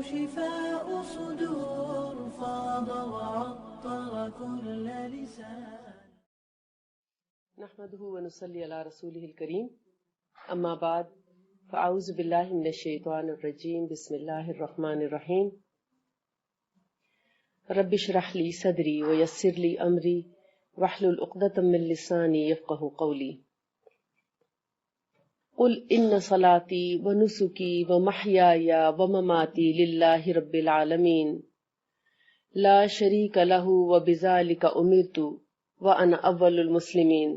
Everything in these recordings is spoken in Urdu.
شفاء صدور فاض وعطر كل لسان. نحمده ونصلي على رسوله الكريم. اما بعد فاعوذ بالله من الشیطان الرجیم. بسم اللہ الرحمن الرحیم. رب اشرح لي صدری ويسر لي امری واحلل عقدۃ من لسانی یفقهوا قولی. قل ان صلاتي ونسكي ومحياي ومماتي لله رب العالمين لا شريك له وبذلك امرت وانا اول المسلمین.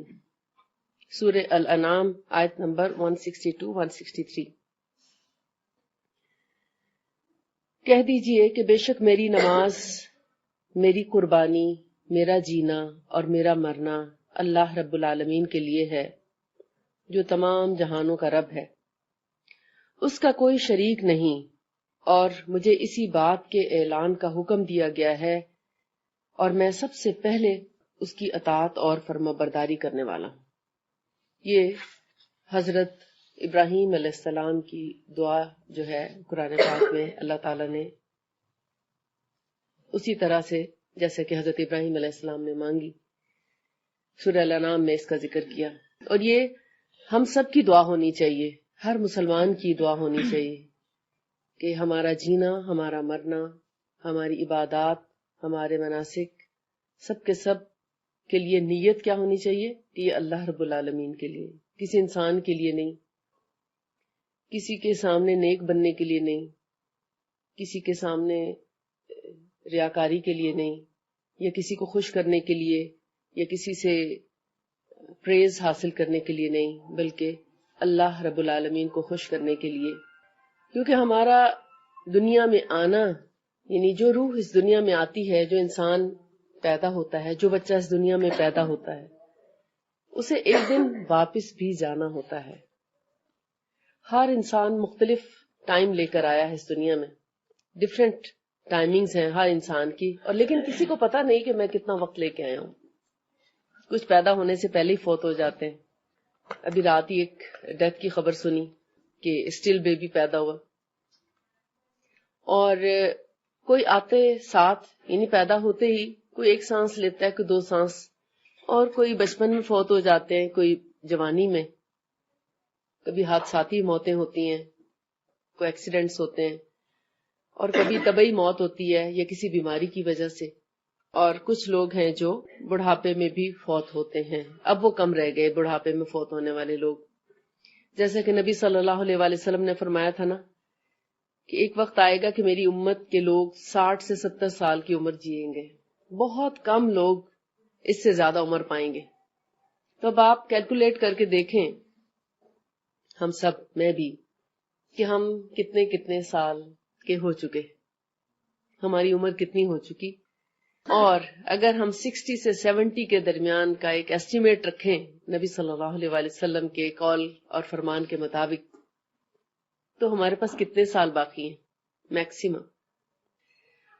سورہ الانعام آیت نمبر 162-163. کہہ دیجئے کہ بے شک میری نماز، میری قربانی، میرا جینا اور میرا مرنا اللہ رب العالمین کے لیے ہے، جو تمام جہانوں کا رب ہے. اس کا کوئی شریک نہیں، اور مجھے اسی بات کے اعلان کا حکم دیا گیا ہے، اور میں سب سے پہلے اس کی اطاعت اور فرما برداری کرنے والا ہوں. یہ حضرت ابراہیم علیہ السلام کی دعا جو ہے قرآن پاک میں اللہ تعالیٰ نے اسی طرح سے جیسے کہ حضرت ابراہیم علیہ السلام نے مانگی سورہ الانعام میں اس کا ذکر کیا. اور یہ ہم سب کی دعا ہونی چاہیے، ہر مسلمان کی دعا ہونی چاہیے کہ ہمارا جینا، ہمارا مرنا، ہماری عبادات، ہمارے مناسک سب کے سب کے لیے نیت کیا ہونی چاہیے کہ یہ اللہ رب العالمین کے لیے، کسی انسان کے لیے نہیں، کسی کے سامنے نیک بننے کے لیے نہیں، کسی کے سامنے ریاکاری کے لیے نہیں، یا کسی کو خوش کرنے کے لیے یا کسی سے پریز حاصل کرنے کے لیے نہیں، بلکہ اللہ رب العالمین کو خوش کرنے کے لیے. کیونکہ ہمارا دنیا میں آنا، یعنی جو روح اس دنیا میں آتی ہے، جو انسان پیدا ہوتا ہے، جو بچہ اس دنیا میں پیدا ہوتا ہے، اسے ایک دن واپس بھی جانا ہوتا ہے. ہر انسان مختلف ٹائم لے کر آیا ہے اس دنیا میں، ڈفرینٹ ٹائمنگز ہیں ہر انسان کی، اور لیکن کسی کو پتا نہیں کہ میں کتنا وقت لے کے آیا ہوں. کچھ پیدا ہونے سے پہلے ہی فوت ہو جاتے ہیں. ابھی رات ہی ایک ڈیتھ کی خبر سنی کہ اسٹل بیبی پیدا ہوا، اور کوئی آتے ساتھ یعنی پیدا ہوتے ہی کوئی ایک سانس لیتا ہے، کوئی 2 سانس، اور کوئی بچپن میں فوت ہو جاتے ہیں، کوئی جوانی میں. کبھی حادثاتی موتیں ہوتی ہیں، کوئی ایکسیڈنٹس ہوتے ہیں، اور کبھی طبعی موت ہوتی ہے یا کسی بیماری کی وجہ سے. اور کچھ لوگ ہیں جو بڑھاپے میں بھی فوت ہوتے ہیں. اب وہ کم رہ گئے بڑھاپے میں فوت ہونے والے لوگ. جیسے کہ نبی صلی اللہ علیہ وآلہ وسلم نے فرمایا تھا نا کہ ایک وقت آئے گا کہ میری امت کے لوگ 60 سے 70 سال کی عمر جئیں گے. بہت کم لوگ اس سے زیادہ عمر پائیں گے. تو اب آپ کیلکولیٹ کر کے دیکھیں، ہم سب، میں بھی، کہ ہم کتنے کتنے سال کے ہو چکے، ہماری عمر کتنی ہو چکی. اور اگر ہم 60 سے 70 کے درمیان کا ایک ایسٹیمیٹ رکھیں نبی صلی اللہ علیہ وآلہ وسلم کے قول اور فرمان کے مطابق، تو ہمارے پاس کتنے سال باقی ہیں میکسیمم.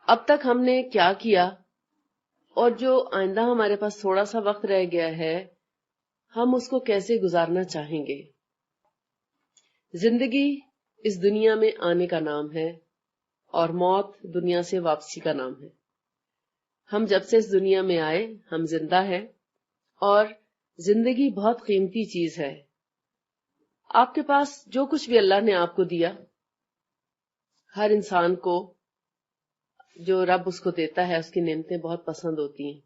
اب تک ہم نے کیا کیا، اور جو آئندہ ہمارے پاس تھوڑا سا وقت رہ گیا ہے، ہم اس کو کیسے گزارنا چاہیں گے. زندگی اس دنیا میں آنے کا نام ہے، اور موت دنیا سے واپسی کا نام ہے. ہم جب سے اس دنیا میں آئے ہم زندہ ہیں، اور زندگی بہت قیمتی چیز ہے. آپ کے پاس جو کچھ بھی اللہ نے آپ کو دیا، ہر انسان کو جو رب اس کو دیتا ہے اس کی نعمتیں بہت پسند ہوتی ہیں.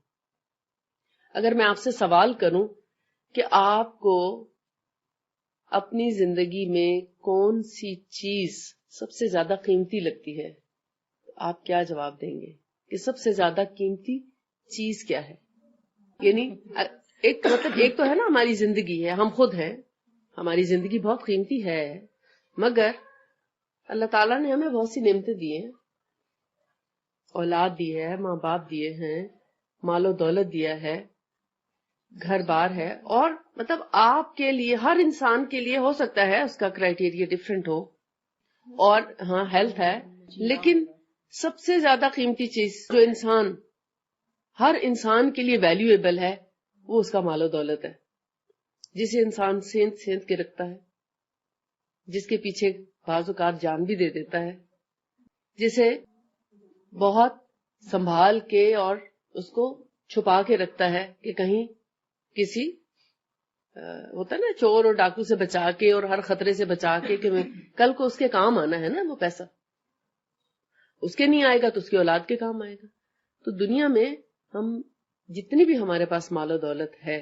اگر میں آپ سے سوال کروں کہ آپ کو اپنی زندگی میں کون سی چیز سب سے زیادہ قیمتی لگتی ہے، تو آپ کیا جواب دیں گے کہ سب سے زیادہ قیمتی چیز کیا ہے؟ یعنی ایک تو ہے نا ہماری زندگی ہے، ہم خود ہیں، ہماری زندگی بہت قیمتی ہے، مگر اللہ تعالیٰ نے ہمیں بہت سی نعمتیں دی ہیں، اولاد دی ہے، ماں باپ دیے ہیں، مال و دولت دیا ہے، گھر بار ہے. اور مطلب آپ کے لیے، ہر انسان کے لیے ہو سکتا ہے اس کا کرائٹیریا ڈفرینٹ ہو، اور ہاں ہیلتھ ہے، لیکن سب سے زیادہ قیمتی چیز جو ہر انسان کے لیے ویلیویبل ہے، وہ اس کا مال و دولت ہے، جسے انسان سینت کے رکھتا ہے، جس کے پیچھے بعض اوقات جان بھی دے دیتا ہے. جسے بہت سنبھال کے اور اس کو چھپا کے رکھتا ہے کہ کہیں کسی ہوتا ہے نا چور اور ڈاکو سے بچا کے اور ہر خطرے سے بچا کے کہ کل کو اس کے کام آنا ہے نا وہ پیسہ، اس کے نہیں آئے گا تو اس کی اولاد کے کام آئے گا. تو دنیا میں ہم جتنی بھی ہمارے پاس مال و دولت ہے،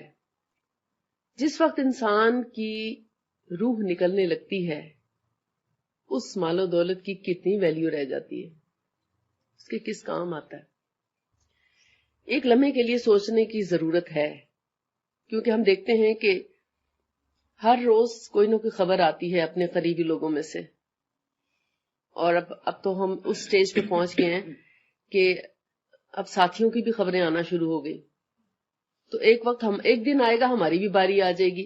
جس وقت انسان کی روح نکلنے لگتی ہے اس مال و دولت کی کتنی ویلیو رہ جاتی ہے، اس کے کس کام آتا ہے. ایک لمحے کے لیے سوچنے کی ضرورت ہے، کیونکہ ہم دیکھتے ہیں کہ ہر روز کوئی نہ کوئی خبر آتی ہے اپنے قریبی لوگوں میں سے، اور اب تو ہم اس سٹیج پہ پہنچ گئے ہیں کہ اب ساتھیوں کی بھی خبریں آنا شروع ہو گئی. تو ایک دن آئے گا ہماری بھی باری آ جائے گی.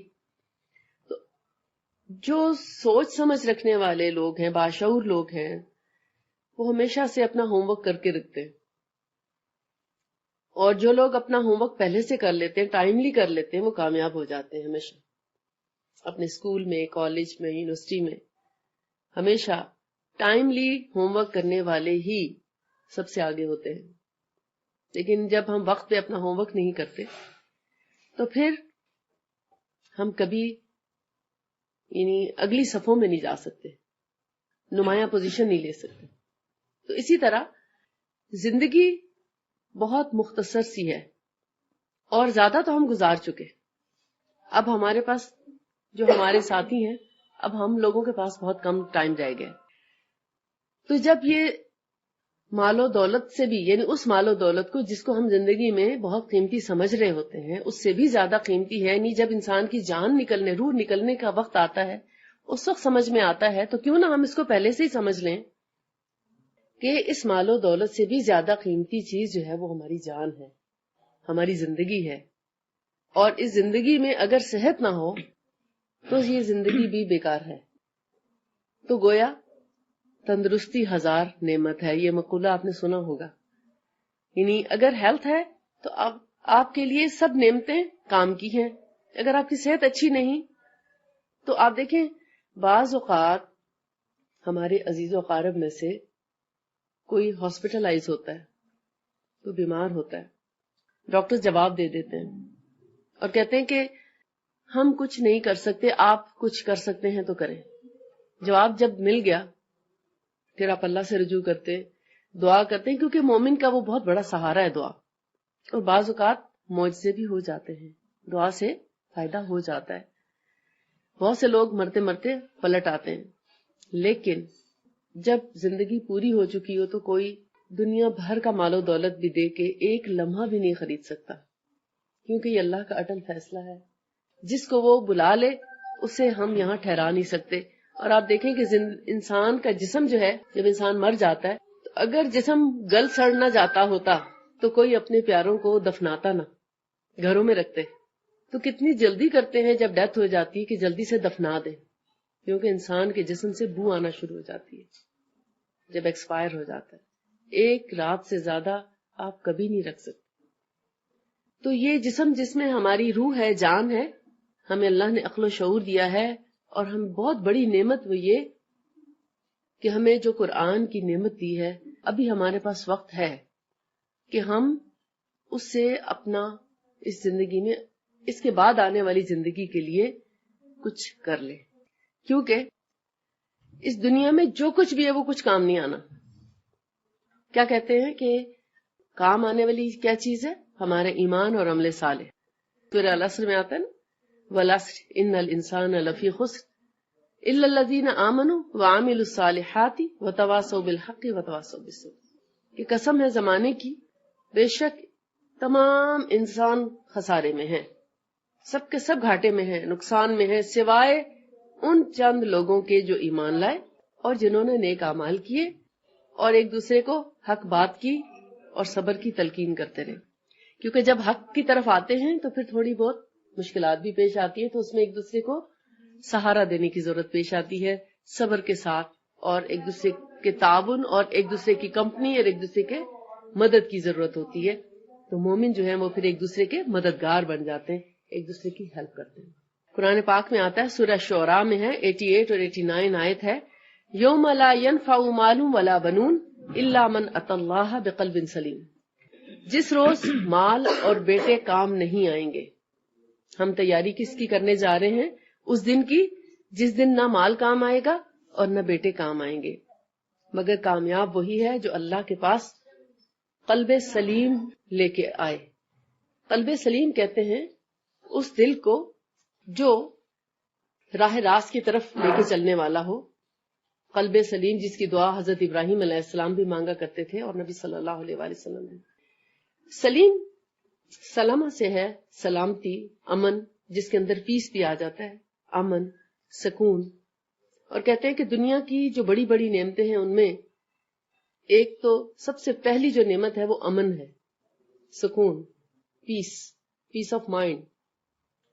تو جو سوچ سمجھ رکھنے والے لوگ ہیں، باشعور لوگ ہیں، وہ ہمیشہ سے اپنا ہوم ورک کر کے رکھتے ہیں، اور جو لوگ اپنا ہوم ورک پہلے سے کر لیتے ہیں، ٹائملی کر لیتے ہیں، وہ کامیاب ہو جاتے ہیں. ہمیشہ اپنے اسکول میں، کالج میں، یونیورسٹی میں ہمیشہ ٹائملی ہوم ورک کرنے والے ہی سب سے آگے ہوتے ہیں. لیکن جب ہم وقت پہ اپنا ہوم ورک نہیں کرتے تو پھر ہم کبھی اگلی صفوں میں نہیں جا سکتے، نمایاں پوزیشن نہیں لے سکتے. تو اسی طرح زندگی بہت مختصر سی ہے، اور زیادہ تو ہم گزار چکے. اب ہمارے پاس جو ہمارے ساتھی ہیں، اب ہم لوگوں کے پاس بہت کم ٹائم رہ گیا. تو جب یہ مال و دولت سے بھی، یعنی اس مال و دولت کو جس کو ہم زندگی میں بہت قیمتی سمجھ رہے ہوتے ہیں، اس سے بھی زیادہ قیمتی ہے، یعنی جب انسان کی جان نکلنے، روح نکلنے کا وقت آتا ہے، اس وقت سمجھ میں آتا ہے. تو کیوں نہ ہم اس کو پہلے سے ہی سمجھ لیں کہ اس مال و دولت سے بھی زیادہ قیمتی چیز جو ہے وہ ہماری جان ہے، ہماری زندگی ہے. اور اس زندگی میں اگر صحت نہ ہو تو یہ زندگی بھی بیکار ہے. تو گویا تندرستی ہزار نعمت ہے، یہ مقولہ آپ نے سنا ہوگا. یعنی اگر ہیلتھ ہے تو اب آپ کے لیے سب نعمتیں کام کی ہیں. اگر آپ کی صحت اچھی نہیں تو آپ دیکھیں بعض اوقات ہمارے عزیز و اقارب میں سے کوئی ہاسپٹلائز ہوتا ہے، کوئی بیمار ہوتا ہے، ڈاکٹر جواب دے دیتے ہیں اور کہتے ہیں کہ ہم کچھ نہیں کر سکتے، آپ کچھ کر سکتے ہیں تو کریں. جواب جب مل گیا پھر آپ اللہ سے رجوع کرتے ہیں، دعا کرتے ہیں، کیونکہ مومن کا وہ بہت بڑا سہارا ہے دعا. اور بعض اوقات معجزے بھی ہو جاتے ہیں، دعا سے فائدہ ہو جاتا ہے. بہت سے لوگ مرتے مرتے پلٹ آتے ہیں. لیکن جب زندگی پوری ہو چکی ہو تو کوئی دنیا بھر کا مال و دولت بھی دے کے ایک لمحہ بھی نہیں خرید سکتا، کیونکہ یہ اللہ کا اٹل فیصلہ ہے. جس کو وہ بلا لے اسے ہم یہاں ٹھہرا نہیں سکتے. اور آپ دیکھیں کہ انسان کا جسم جو ہے، جب انسان مر جاتا ہے تو اگر جسم گل سڑ نہ جاتا ہوتا تو کوئی اپنے پیاروں کو دفناتا نہ، گھروں میں رکھتے. تو کتنی جلدی کرتے ہیں جب ڈیتھ ہو جاتی ہے کہ جلدی سے دفنا دیں، کیونکہ انسان کے جسم سے بو آنا شروع ہو جاتی ہے جب ایکسپائر ہو جاتا ہے. ایک رات سے زیادہ آپ کبھی نہیں رکھ سکتے. تو یہ جسم جس میں ہماری روح ہے، جان ہے، ہمیں اللہ نے عقل و شعور دیا ہے. اور ہم بہت بڑی نعمت وہ یہ کہ ہمیں جو قرآن کی نعمت دی ہے، ابھی ہمارے پاس وقت ہے کہ ہم اس سے اپنا اس زندگی میں، اس کے بعد آنے والی زندگی کے لیے کچھ کر لیں. کیونکہ اس دنیا میں جو کچھ بھی ہے وہ کچھ کام نہیں آنا. کیا کہتے ہیں کہ کام آنے والی کیا چیز ہے؟ ہمارے ایمان اور عمل صالح. سورہ العصر میں آتا ہے نا، وَالْعَصْرِ إِنَّ الْإِنسَانَ لَفِي خُسْرٍ إِلَّا الَّذِينَ آمَنُوا وَعَمِلُوا الصَّالِحَاتِ وَتَوَاصَوْا بِالْحَقِّ وَتَوَاصَوْا بِالصَّبْرِ. یہ قسم ہے زمانے کی، بے شک تمام انسان خسارے میں ہیں، سب کے سب گھاٹے میں ہیں، نقصان میں ہیں، سوائے ان چند لوگوں کے جو ایمان لائے اور جنہوں نے نیک اعمال کیے اور ایک دوسرے کو حق بات کی اور صبر کی تلقین کرتے رہے. کیونکہ جب حق کی طرف آتے ہیں تو پھر تھوڑی بہت مشکلات بھی پیش آتی ہے، تو اس میں ایک دوسرے کو سہارا دینے کی ضرورت پیش آتی ہے، صبر کے ساتھ، اور ایک دوسرے کے تعاون اور ایک دوسرے کی کمپنی اور ایک دوسرے کے مدد کی ضرورت ہوتی ہے. تو مومن جو ہے وہ پھر ایک دوسرے کے مددگار بن جاتے ہیں، ایک دوسرے کی ہیلپ کرتے ہیں. قرآن پاک میں آتا ہے، سورہ شعراء میں ہے، 88 اور 89 آیت ہے، یوم لا ینفع مال ولا بنون الا من اتى اللہ بقلب سلیم. جس روز مال اور بیٹے کام نہیں آئیں گے. ہم تیاری کس کی کرنے جا رہے ہیں؟ اس دن کی جس دن نہ مال کام آئے گا اور نہ بیٹے کام آئیں گے، مگر کامیاب وہی ہے جو اللہ کے پاس قلب سلیم لے کے آئے. قلب سلیم کہتے ہیں اس دل کو جو راہ راست کی طرف لے کے چلنے والا ہو. قلب سلیم جس کی دعا حضرت ابراہیم علیہ السلام بھی مانگا کرتے تھے اور نبی صلی اللہ علیہ وآلہ وسلم نے. سلیم سلامہ سے ہے، سلامتی، امن، جس کے اندر پیس بھی آ جاتا ہے، امن، سکون. اور کہتے ہیں کہ دنیا کی جو بڑی بڑی نعمتیں ہیں ان میں ایک تو سب سے پہلی جو نعمت ہے وہ امن ہے، سکون، پیس آف مائنڈ.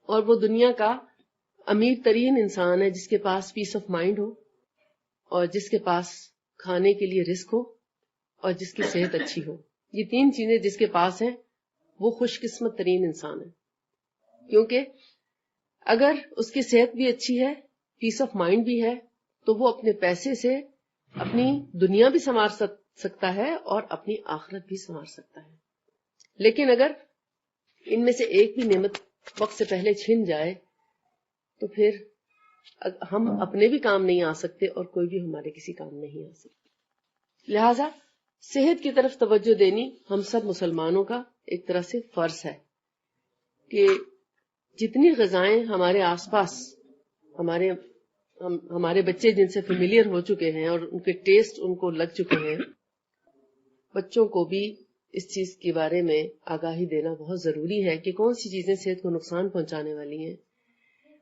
اور وہ دنیا کا امیر ترین انسان ہے جس کے پاس پیس آف مائنڈ ہو، اور جس کے پاس کھانے کے لیے رزق ہو، اور جس کی صحت اچھی ہو. یہ تین چیزیں جس کے پاس ہیں وہ خوش قسمت ترین انسان ہے. کیونکہ اگر اس کی صحت بھی اچھی ہے، پیس آف مائنڈ بھی ہے، تو وہ اپنے پیسے سے اپنی دنیا بھی سنوار سکتا ہے اور اپنی آخرت بھی سنوار سکتا ہے. لیکن اگر ان میں سے ایک بھی نعمت وقت سے پہلے چھن جائے تو پھر ہم اپنے بھی کام نہیں آ سکتے اور کوئی بھی ہمارے کسی کام نہیں آ سکتے. لہذا صحت کی طرف توجہ دینی ہم سب مسلمانوں کا ایک طرح سے فرض ہے کہ جتنی غذائیں ہمارے آس پاس ہمارے بچے جن سے فیملیئر ہو چکے ہیں اور ان کے ٹیسٹ ان کو لگ چکے ہیں، بچوں کو بھی اس چیز کے بارے میں آگاہی دینا بہت ضروری ہے کہ کون سی چیزیں صحت کو نقصان پہنچانے والی ہیں،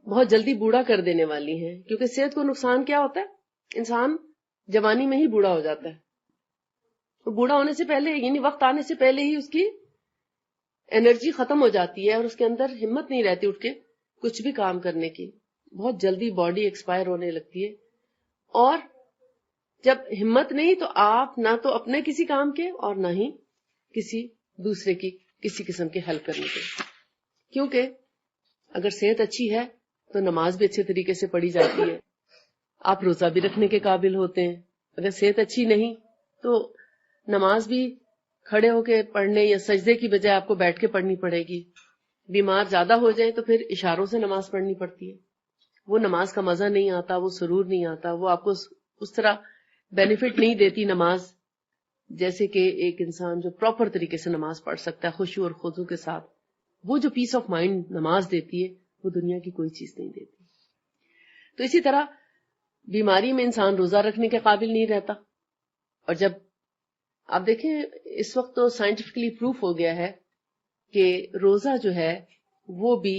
بہت جلدی بوڑھا کر دینے والی ہیں. کیونکہ صحت کو نقصان کیا ہوتا ہے؟ انسان جوانی میں ہی بوڑھا ہو جاتا ہے. تو بوڑھا ہونے سے پہلے، یعنی وقت آنے سے پہلے ہی اس کی انرجی ختم ہو جاتی ہے اور اس کے اندر ہمت نہیں رہتی اٹھ کے کچھ بھی کام کرنے کی. بہت جلدی باڈی ایکسپائر ہونے لگتی ہے. اور جب ہمت نہیں تو آپ نہ تو اپنے کسی کام کے اور نہ ہی کسی دوسرے کی کسی قسم کے ہیلپ کرنے کے. کیونکہ اگر صحت اچھی ہے تو نماز بھی اچھے طریقے سے پڑھی جاتی ہے، آپ روزہ بھی رکھنے کے قابل ہوتے ہیں. اگر صحت اچھی نہیں تو نماز بھی کھڑے ہو کے پڑھنے یا سجدے کی بجائے آپ کو بیٹھ کے پڑھنی پڑے گی. بیمار زیادہ ہو جائیں تو پھر اشاروں سے نماز پڑھنی پڑتی ہے. وہ نماز کا مزہ نہیں آتا، وہ سرور نہیں آتا، وہ آپ کو اس طرح بینیفٹ نہیں دیتی نماز جیسے کہ ایک انسان جو پراپر طریقے سے نماز پڑھ سکتا ہے خشوع اور خضوع کے ساتھ. وہ جو پیس آف مائنڈ نماز دیتی ہے وہ دنیا کی کوئی چیز نہیں دیتی. تو اسی طرح بیماری میں انسان روزہ رکھنے کے قابل نہیں رہتا. اور جب آپ دیکھیں اس وقت تو سائنٹیفکلی پروف ہو گیا ہے کہ روزہ جو ہے وہ بھی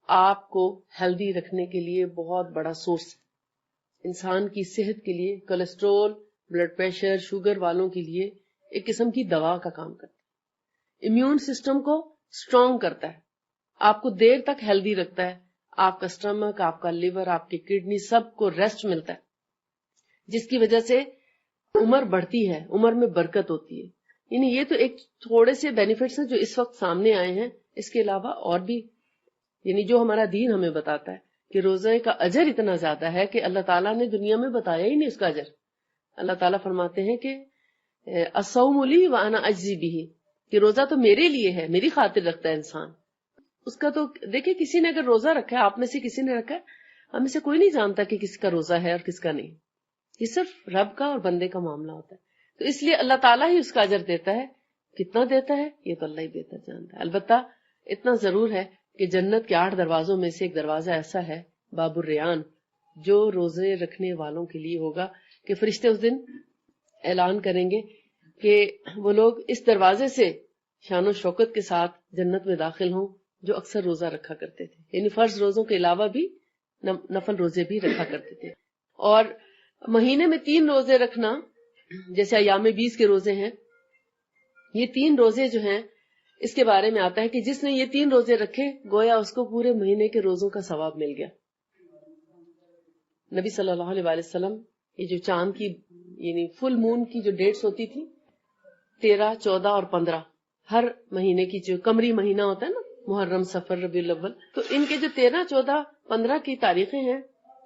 آپ کو ہیلدی رکھنے کے لیے بہت بڑا سورس ہے. انسان کی صحت کے لیے، کولیسٹرول، بلڈ پریشر، شوگر والوں کے لیے ایک قسم کی دوا کا کام کرتا ہے. امیون سسٹم کو اسٹرانگ کرتا ہے، آپ کو دیر تک ہیلدی رکھتا ہے. آپ کا اسٹمک، آپ کا لیور، آپ کی کڈنی سب کو ریسٹ ملتا ہے، جس کی وجہ سے عمر بڑھتی ہے، عمر میں برکت ہوتی ہے. یعنی یہ تو ایک تھوڑے سے بینیفٹس ہیں جو اس وقت سامنے آئے ہیں. اس کے علاوہ اور بھی یعنی جو ہمارا دین ہمیں بتاتا ہے کہ روزے کا اجر اتنا زیادہ ہے کہ اللہ تعالیٰ نے دنیا میں بتایا ہی نہیں اس کا اجر. اللہ تعالیٰ فرماتے ہیں کہ الصوم لی وانا اجزی بہ، کہ روزہ تو میرے لیے ہے، میری خاطر رکھتا ہے انسان. اس کا تو دیکھیں کسی نے اگر روزہ رکھا ہے، آپ میں سے کسی نے رکھا ہے، ہم میں سے کوئی نہیں جانتا کہ کس کا روزہ ہے اور کس کا نہیں. یہ صرف رب کا اور بندے کا معاملہ ہوتا ہے. تو اس لیے اللہ تعالیٰ ہی اس کا اجر دیتا ہے. کتنا دیتا ہے یہ تو اللہ ہی بہتر جانتا ہے. البتہ اتنا ضرور ہے کہ جنت کے 8 دروازوں میں سے ایک دروازہ ایسا ہے، باب الریان، جو روزے رکھنے والوں کے لیے ہوگا کہ فرشتے اس دن اعلان کریں گے کہ وہ لوگ اس دروازے سے شان و شوکت کے ساتھ جنت میں داخل ہوں جو اکثر روزہ رکھا کرتے تھے. یعنی فرض روزوں کے علاوہ بھی نفل روزے بھی رکھا کرتے تھے. اور مہینے میں 3 روزے رکھنا، جیسے ایام 20 کے روزے ہیں، یہ 3 روزے جو ہیں اس کے بارے میں آتا ہے کہ جس نے یہ 3 روزے رکھے گویا اس کو پورے مہینے کے روزوں کا ثواب مل گیا. نبی صلی اللہ علیہ وسلم یہ جو چاند کی یعنی فل مون کی جو ڈیٹس ہوتی تھی 13، 14 اور 15، ہر مہینے کی جو قمری مہینہ ہوتا ہے نا، محرم، صفر، ربیع الاول، تو ان کے جو 13، 14، 15 کی تاریخیں ہیں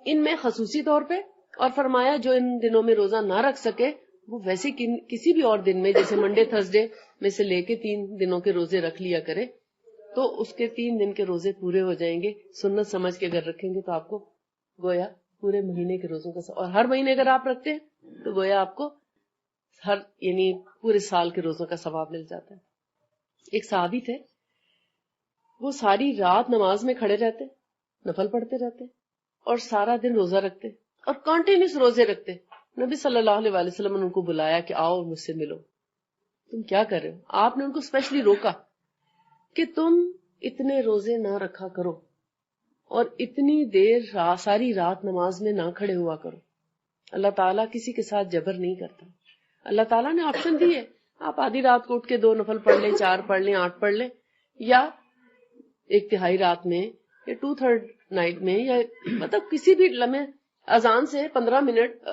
ان میں خصوصی طور پہ، اور فرمایا جو ان دنوں میں روزہ نہ رکھ سکے وہ ویسے کسی بھی اور دن میں جیسے منڈے تھرسڈے میں سے لے کے 3 دنوں کے روزے رکھ لیا کرے تو اس کے 3 دن کے روزے پورے ہو جائیں گے. سنت سمجھ کے اگر رکھیں گے تو آپ کو گویا پورے مہینے کے روزوں کا اور ہر مہینے اگر آپ رکھتے ہیں تو گویا آپ کو یعنی پورے سال کے روزوں کا ثواب مل جاتا ہے. ایک صحابی تھے، وہ ساری رات نماز میں کھڑے رہتے، نفل پڑھتے رہتے اور سارا دن روزہ رکھتے اور کنٹینیوس روزے رکھتے. نبی صلی اللہ علیہ وسلم نے ان کو بلایا کہ آؤ مجھ سے ملو، تم کیا کر رہے ہو؟ آپ نے ان کو اسپیشلی روکا کہ تم اتنے روزے نہ رکھا کرو اور اتنی دیر ساری رات نماز میں نہ کھڑے ہوا کرو. اللہ تعالیٰ کسی کے ساتھ جبر نہیں کرتا. اللہ تعالیٰ نے آپشن دی ہے، آپ آدھی رات کو اٹھ کے 2 نفل پڑھ لیں، 4 پڑھ لیں، 8 پڑھ لیں، یا 1/3 رات میں یا 2/3 نائٹ میں، یا مطلب کسی بھی لمحے اذان سے 15 منٹ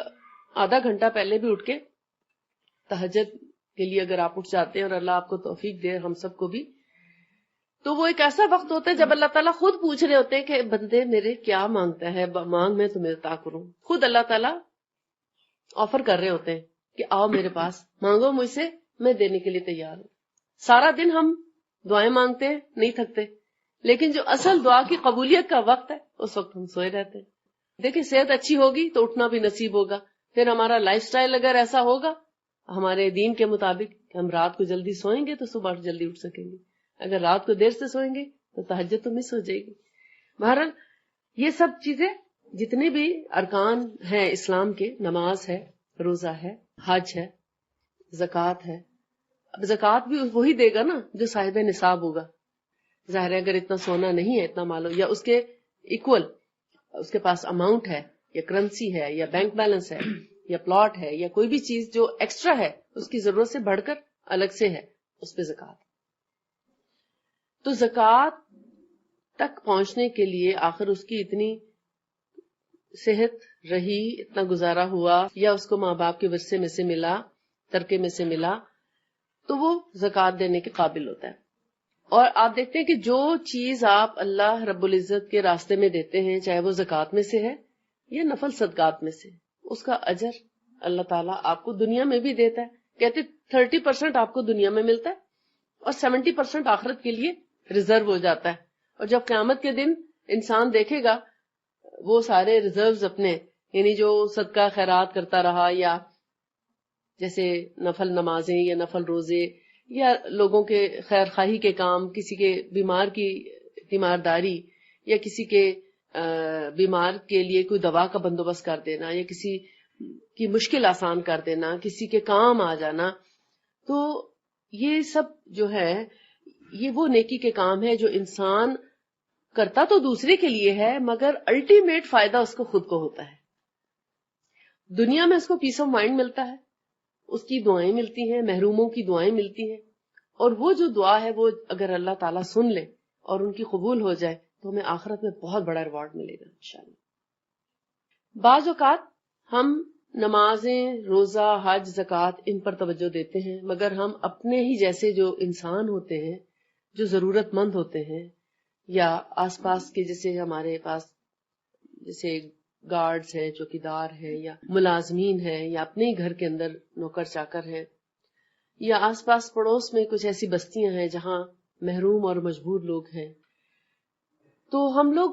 آدھا گھنٹہ پہلے بھی اٹھ کے تہجد کے لیے اگر آپ اٹھ جاتے ہیں اور اللہ آپ کو توفیق دے ہم سب کو بھی، تو وہ ایک ایسا وقت ہوتا ہے جب اللہ تعالیٰ خود پوچھ رہے ہوتے ہیں کہ بندے میرے کیا مانگتا ہے، مانگ میں تمہیں عطا کروں. خود اللہ تعالیٰ آفر کر رہے ہوتے ہیں کہ آؤ میرے پاس، مانگو مجھ سے، میں دینے کے لیے تیار ہوں. سارا دن ہم دعائیں مانگتے ہیں، نہیں تھکتے، لیکن جو اصل دعا کی قبولیت کا وقت ہے اس وقت ہم سوئے رہتے ہیں. دیکھیں صحت اچھی ہوگی تو اٹھنا بھی نصیب ہوگا، پھر ہمارا لائف سٹائل اگر ایسا ہوگا ہمارے دین کے مطابق کہ ہم رات کو جلدی سوئیں گے تو صبح جلدی اٹھ سکیں گے، اگر رات کو دیر سے سوئیں گے تو تہجد تو مس ہو جائے گی. بہرحال یہ سب چیزیں جتنے بھی ارکان ہیں اسلام کے، نماز ہے، روزہ ہے، حج ہے، زکوٰۃ ہے. اب زکوٰۃ بھی وہی دے گا نا جو صاحب نصاب ہوگا. ظاہر ہے اگر اتنا سونا نہیں ہے، اتنا مال یا اس کے ایکول اس کے پاس اماؤنٹ ہے یا کرنسی ہے یا بینک بیلنس ہے یا پلاٹ ہے یا کوئی بھی چیز جو ایکسٹرا ہے اس کی ضرورت سے بڑھ کر الگ سے ہے، اس پہ زکوٰۃ. تو زکوٰۃ تک پہنچنے کے لیے آخر اس کی اتنی صحت رہی، اتنا گزارا ہوا، یا اس کو ماں باپ کے ورثے میں سے ملا، ترکے میں سے ملا، تو وہ زکوٰۃ دینے کے قابل ہوتا ہے. اور آپ دیکھتے ہیں کہ جو چیز آپ اللہ رب العزت کے راستے میں دیتے ہیں، چاہے وہ زکوٰۃ میں سے ہے یا نفل صدقات میں سے، اس کا اجر اللہ تعالیٰ آپ کو دنیا میں بھی دیتا ہے. کہتے 30% آپ کو دنیا میں ملتا ہے اور 70% آخرت کے لیے ریزرو ہو جاتا ہے. اور جب قیامت کے دن انسان دیکھے گا وہ سارے ریزروز اپنے، یعنی جو صدقہ خیرات کرتا رہا یا جیسے نفل نمازیں یا نفل روزے یا لوگوں کے خیر خواہی کے کام، کسی کے بیمار کی تیمارداری یا کسی کے بیمار کے لیے کوئی دوا کا بندوبست کر دینا یا کسی کی مشکل آسان کر دینا، کسی کے کام آ جانا، تو یہ سب جو ہے یہ وہ نیکی کے کام ہے جو انسان کرتا تو دوسرے کے لیے ہے مگر الٹیمیٹ فائدہ اس کو خود کو ہوتا ہے. دنیا میں اس کو پیس آف مائنڈ ملتا ہے، اس کی دعائیں ملتی ہیں، محروموں کی دعائیں ملتی ہیں، اور وہ جو دعا ہے وہ اگر اللہ تعالیٰ سن لے اور ان کی قبول ہو جائے تو ہمیں آخرت میں بہت بڑا ریوارڈ ملے گا انشاءاللہ. بعض اوقات ہم نمازیں، روزہ، حج، زکوٰۃ ان پر توجہ دیتے ہیں، مگر ہم اپنے ہی جیسے جو انسان ہوتے ہیں، جو ضرورت مند ہوتے ہیں، یا آس پاس کے جیسے ہمارے پاس جیسے گارڈز ہیں، چوکیدار ہیں، یا ملازمین ہیں، یا اپنے ہی گھر کے اندر نوکر چاکر ہیں، یا آس پاس پڑوس میں کچھ ایسی بستیاں ہیں جہاں محروم اور مجبور لوگ ہیں، تو ہم لوگ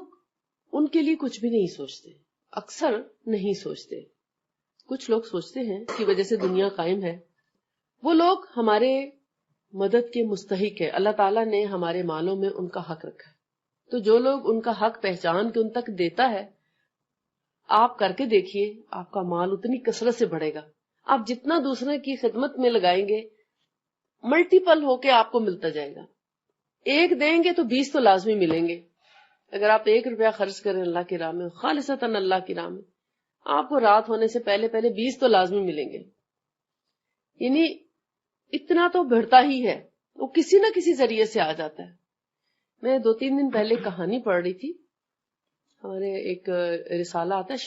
ان کے لیے کچھ بھی نہیں سوچتے، اکثر نہیں سوچتے. کچھ لوگ سوچتے ہیں اس کی وجہ سے دنیا قائم ہے. وہ لوگ ہمارے مدد کے مستحق ہے، اللہ تعالیٰ نے ہمارے مالوں میں ان کا حق رکھا ہے. تو جو لوگ ان کا حق پہچان کے ان تک دیتا ہے، آپ کر کے دیکھیے، آپ کا مال اتنی کثرت سے بڑھے گا. آپ جتنا دوسرے کی خدمت میں لگائیں گے ملٹیپل ہو کے آپ کو ملتا جائے گا. 1 دیں گے تو 20 تو لازمی ملیں گے. اگر آپ 1 روپیہ خرچ کریں اللہ کی راہ میں، خالصتاً اللہ کی راہ میں، آپ کو رات ہونے سے پہلے 20 تو لازمی ملیں گے. یعنی اتنا تو بڑھتا ہی ہے، وہ کسی نہ کسی ذریعے سے آ جاتا ہے. میں 2-3 دن پہلے کہانی پڑھ رہی تھی، ہمارے ایک رسالہ آتا ہے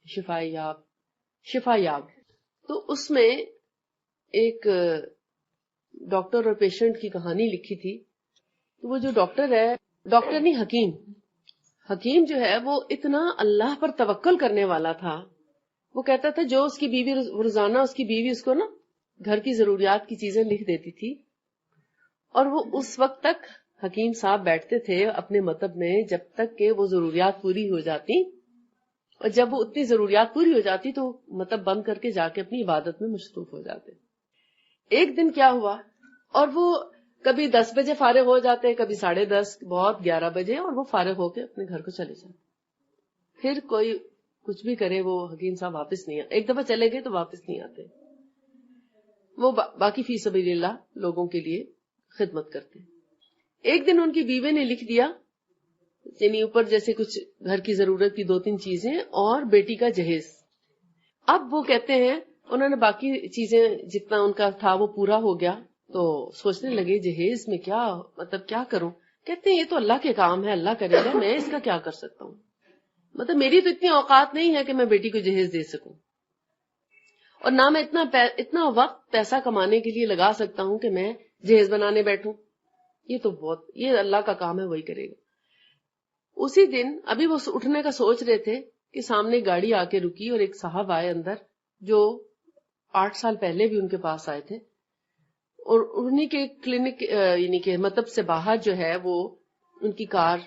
شفا یاب، تو اس میں ایک ڈاکٹر اور پیشنٹ کی کہانی لکھی تھی. تو وہ جو ڈاکٹر ہے، ڈاکٹر نہیں حکیم جو ہے، وہ اتنا اللہ پر توکل کرنے والا تھا وہ کہتا تھا جو اس کی بیوی روزانہ اس کی بیوی اس کو نا گھر کی ضروریات کی چیزیں لکھ دیتی تھی، اور وہ اس وقت تک حکیم صاحب بیٹھتے تھے اپنے مطلب میں جب تک کہ وہ ضروریات پوری ہو جاتی، اور جب وہ اتنی ضروریات پوری ہو جاتی تو مطلب بند کر کے جا کے اپنی عبادت میں مصروف ہو جاتے. ایک دن کیا ہوا، اور وہ کبھی 10 بجے فارغ ہو جاتے، کبھی 10:30، بہت 11 بجے، اور وہ فارغ ہو کے اپنے گھر کو چلے جاتے. پھر کوئی کچھ بھی کرے وہ حکیم صاحب واپس نہیں آتے. ایک دفعہ چلے گئے تو واپس نہیں آتے. وہ باقی فی سبیل اللہ لوگوں کے لیے خدمت کرتے. ایک دن ان کی بیوی نے لکھ دیا، یعنی اوپر جیسے کچھ گھر کی ضرورت کی 2-3 چیزیں اور بیٹی کا جہیز. اب وہ کہتے ہیں انہوں نے باقی چیزیں جتنا ان کا تھا وہ پورا ہو گیا تو سوچنے لگے جہیز میں کیا مطلب کیا کروں. کہتے ہیں یہ تو اللہ کے کام ہے، اللہ کرے گا، میں اس کا کیا کر سکتا ہوں. مطلب میری تو اتنی اوقات نہیں ہے کہ میں بیٹی کو جہیز دے سکوں، اور نہ میں اتنا وقت پیسہ کمانے کے لیے لگا سکتا ہوں کہ میں جہیز بنانے بیٹھوں. یہ اللہ کا کام ہے، وہی کرے گا. اسی دن ابھی وہ اٹھنے کا سوچ رہے تھے کہ سامنے گاڑی آ کے رکی اور ایک صاحب آئے اندر جو 8 سال پہلے بھی ان کے پاس آئے تھے، اور انہی کے کلینک یعنی کہ مطلب سے باہر جو ہے وہ ان کی کار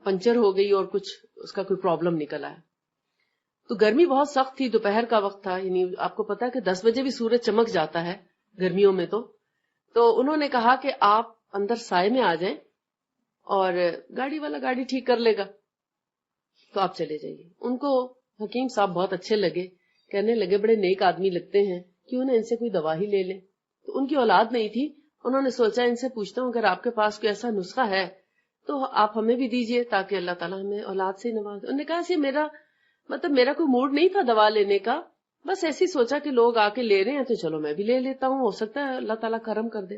پنچر ہو گئی اور کچھ اس کا کوئی پرابلم نکل آیا. تو گرمی بہت سخت تھی، دوپہر کا وقت تھا، یعنی آپ کو پتا ہے کہ 10 بجے بھی سورج چمک جاتا ہے گرمیوں میں. تو انہوں نے کہا کہ آپ اندر سائے میں آ جائیں اور گاڑی والا گاڑی ٹھیک کر لے گا، تو آپ چلے جائیے. ان کو حکیم صاحب بہت اچھے لگے، کہنے لگے بڑے نیک آدمی لگتے ہیں، کیوں نہ ان سے کوئی دوا ہی لے لیں. تو ان کی اولاد نہیں تھی، انہوں نے سوچا ان سے پوچھتا ہوں اگر آپ کے پاس کوئی ایسا نسخہ ہے تو آپ ہمیں بھی دیجئے تاکہ اللہ تعالیٰ ہمیں اولاد سے نواز. انہوں نے کہا کہ میرا کوئی موڈ نہیں تھا دوا لینے کا، بس ایسی سوچا کہ لوگ آ کے لے رہے ہیں تو چلو میں بھی لے لیتا ہوں، ہو سکتا ہے اللہ تعالیٰ کرم کر دے.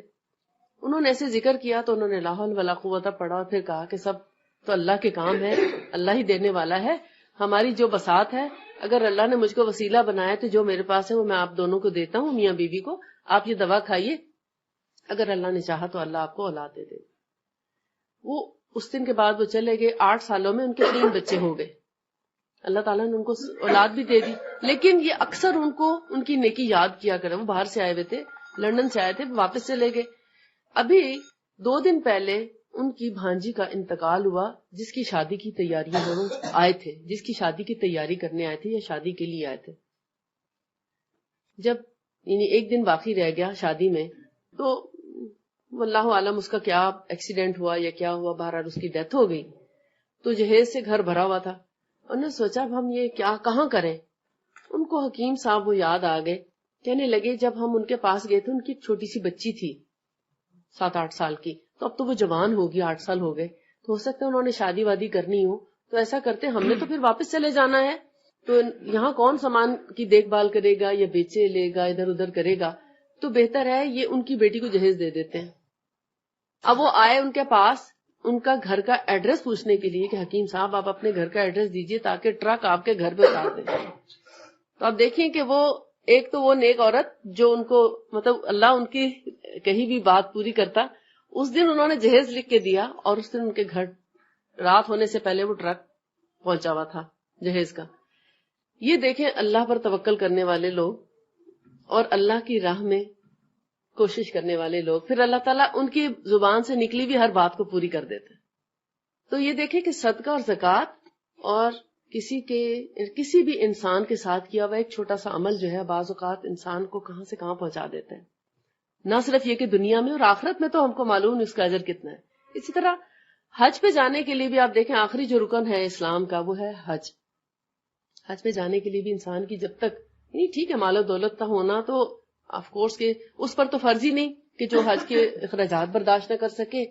انہوں نے ایسے ذکر کیا تو انہوں نے لا حول ولا قوت پڑھا اور پھر کہا کہ سب تو اللہ کے کام ہے، اللہ ہی دینے والا ہے. ہماری جو بساط ہے، اگر اللہ نے مجھ کو وسیلہ بنایا تو جو میرے پاس ہے وہ میں آپ دونوں کو دیتا ہوں، میاں بیوی کو. آپ یہ دوا کھائیے، اگر اللہ نے چاہا تو اللہ آپ کو اولاد دے دے. وہ اس دن کے بعد وہ چلے گئے. 8 سالوں میں ان کے 3 بچے ہو گئے. اللہ تعالیٰ نے ان کو اولاد بھی دے دی، لیکن یہ اکثر ان کو ان کی نیکی یاد کیا کرے. وہ باہر سے آئے ہوئے تھے، لندن سے آئے تھے، واپس چلے گئے. ابھی 2 دن پہلے ان کی بھانجی کا انتقال ہوا جس کی شادی کی تیاریاں آئے تھے، جس کی شادی کی تیاری کرنے آئے تھے یا شادی کے لیے آئے تھے. جب یعنی ایک دن باقی رہ گیا شادی میں تو واللہ عالم اس کا کیا ایکسیڈنٹ ہوا یا کیا ہوا، بہرحال اس کی ڈیتھ ہو گئی. تو جہیز سے گھر بھرا ہوا تھا. انہوں نے سوچا اب ہم یہ کہاں کریں. ان کو حکیم صاحب وہ یاد آ گئے. کہنے لگے جب ہم ان کے پاس گئے تھے ان کی ایک چھوٹی سی بچی تھی 7-8 سال کی، تو اب تو وہ جوان ہوگی، 8 سال ہو گئے، تو ہو سکتا ہے انہوں نے شادی وادی کرنی ہو. تو ایسا کرتے ہم نے تو پھر واپس چلے جانا ہے، تو یہاں کون سامان کی دیکھ بھال کرے گا یا بیچے لے گا ادھر ادھر کرے گا، تو بہتر ہے یہ ان کی بیٹی کو جہیز دے دیتے ہیں. اب وہ آئے ان کے پاس ان کا گھر کا ایڈریس پوچھنے کے لیے کہ حکیم صاحب آپ اپنے گھر کا ایڈریس دیجئے تاکہ ٹرک آپ کے گھر پہ اتار دیں. تو آپ دیکھیں کہ وہ ایک تو وہ نیک عورت جو ان کو مطلب اللہ ان کی کہیں بھی بات پوری کرتا. اس دن انہوں نے جہیز لکھ کے دیا اور اس دن ان کے گھر رات ہونے سے پہلے وہ ٹرک پہنچا ہوا تھا جہیز کا. یہ دیکھیں اللہ پر توکل کرنے والے لوگ اور اللہ کی راہ میں کوشش کرنے والے لوگ، پھر اللہ تعالیٰ ان کی زبان سے نکلی بھی ہر بات کو پوری کر دیتے. تو یہ دیکھیں کہ صدقہ اور زکوٰۃ اور کسی بھی انسان کے ساتھ کیا ہوا ایک چھوٹا سا عمل جو ہے بعض اوقات انسان کو کہاں سے کہاں پہنچا دیتا ہے. نہ صرف یہ کہ دنیا میں اور آخرت میں تو ہم کو معلوم اس کا اجر کتنا ہے. اسی طرح حج پہ جانے کے لیے بھی آپ دیکھیں آخری جو رکن ہے اسلام کا وہ ہے حج. حج پہ جانے کے لیے بھی انسان کی جب تک نہیں ٹھیک ہے مال و دولت کا ہونا تو آف کورس کہ اس پر تو فرض ہی نہیں کہ جو حج کے اخراجات برداشت نہ کر سکے.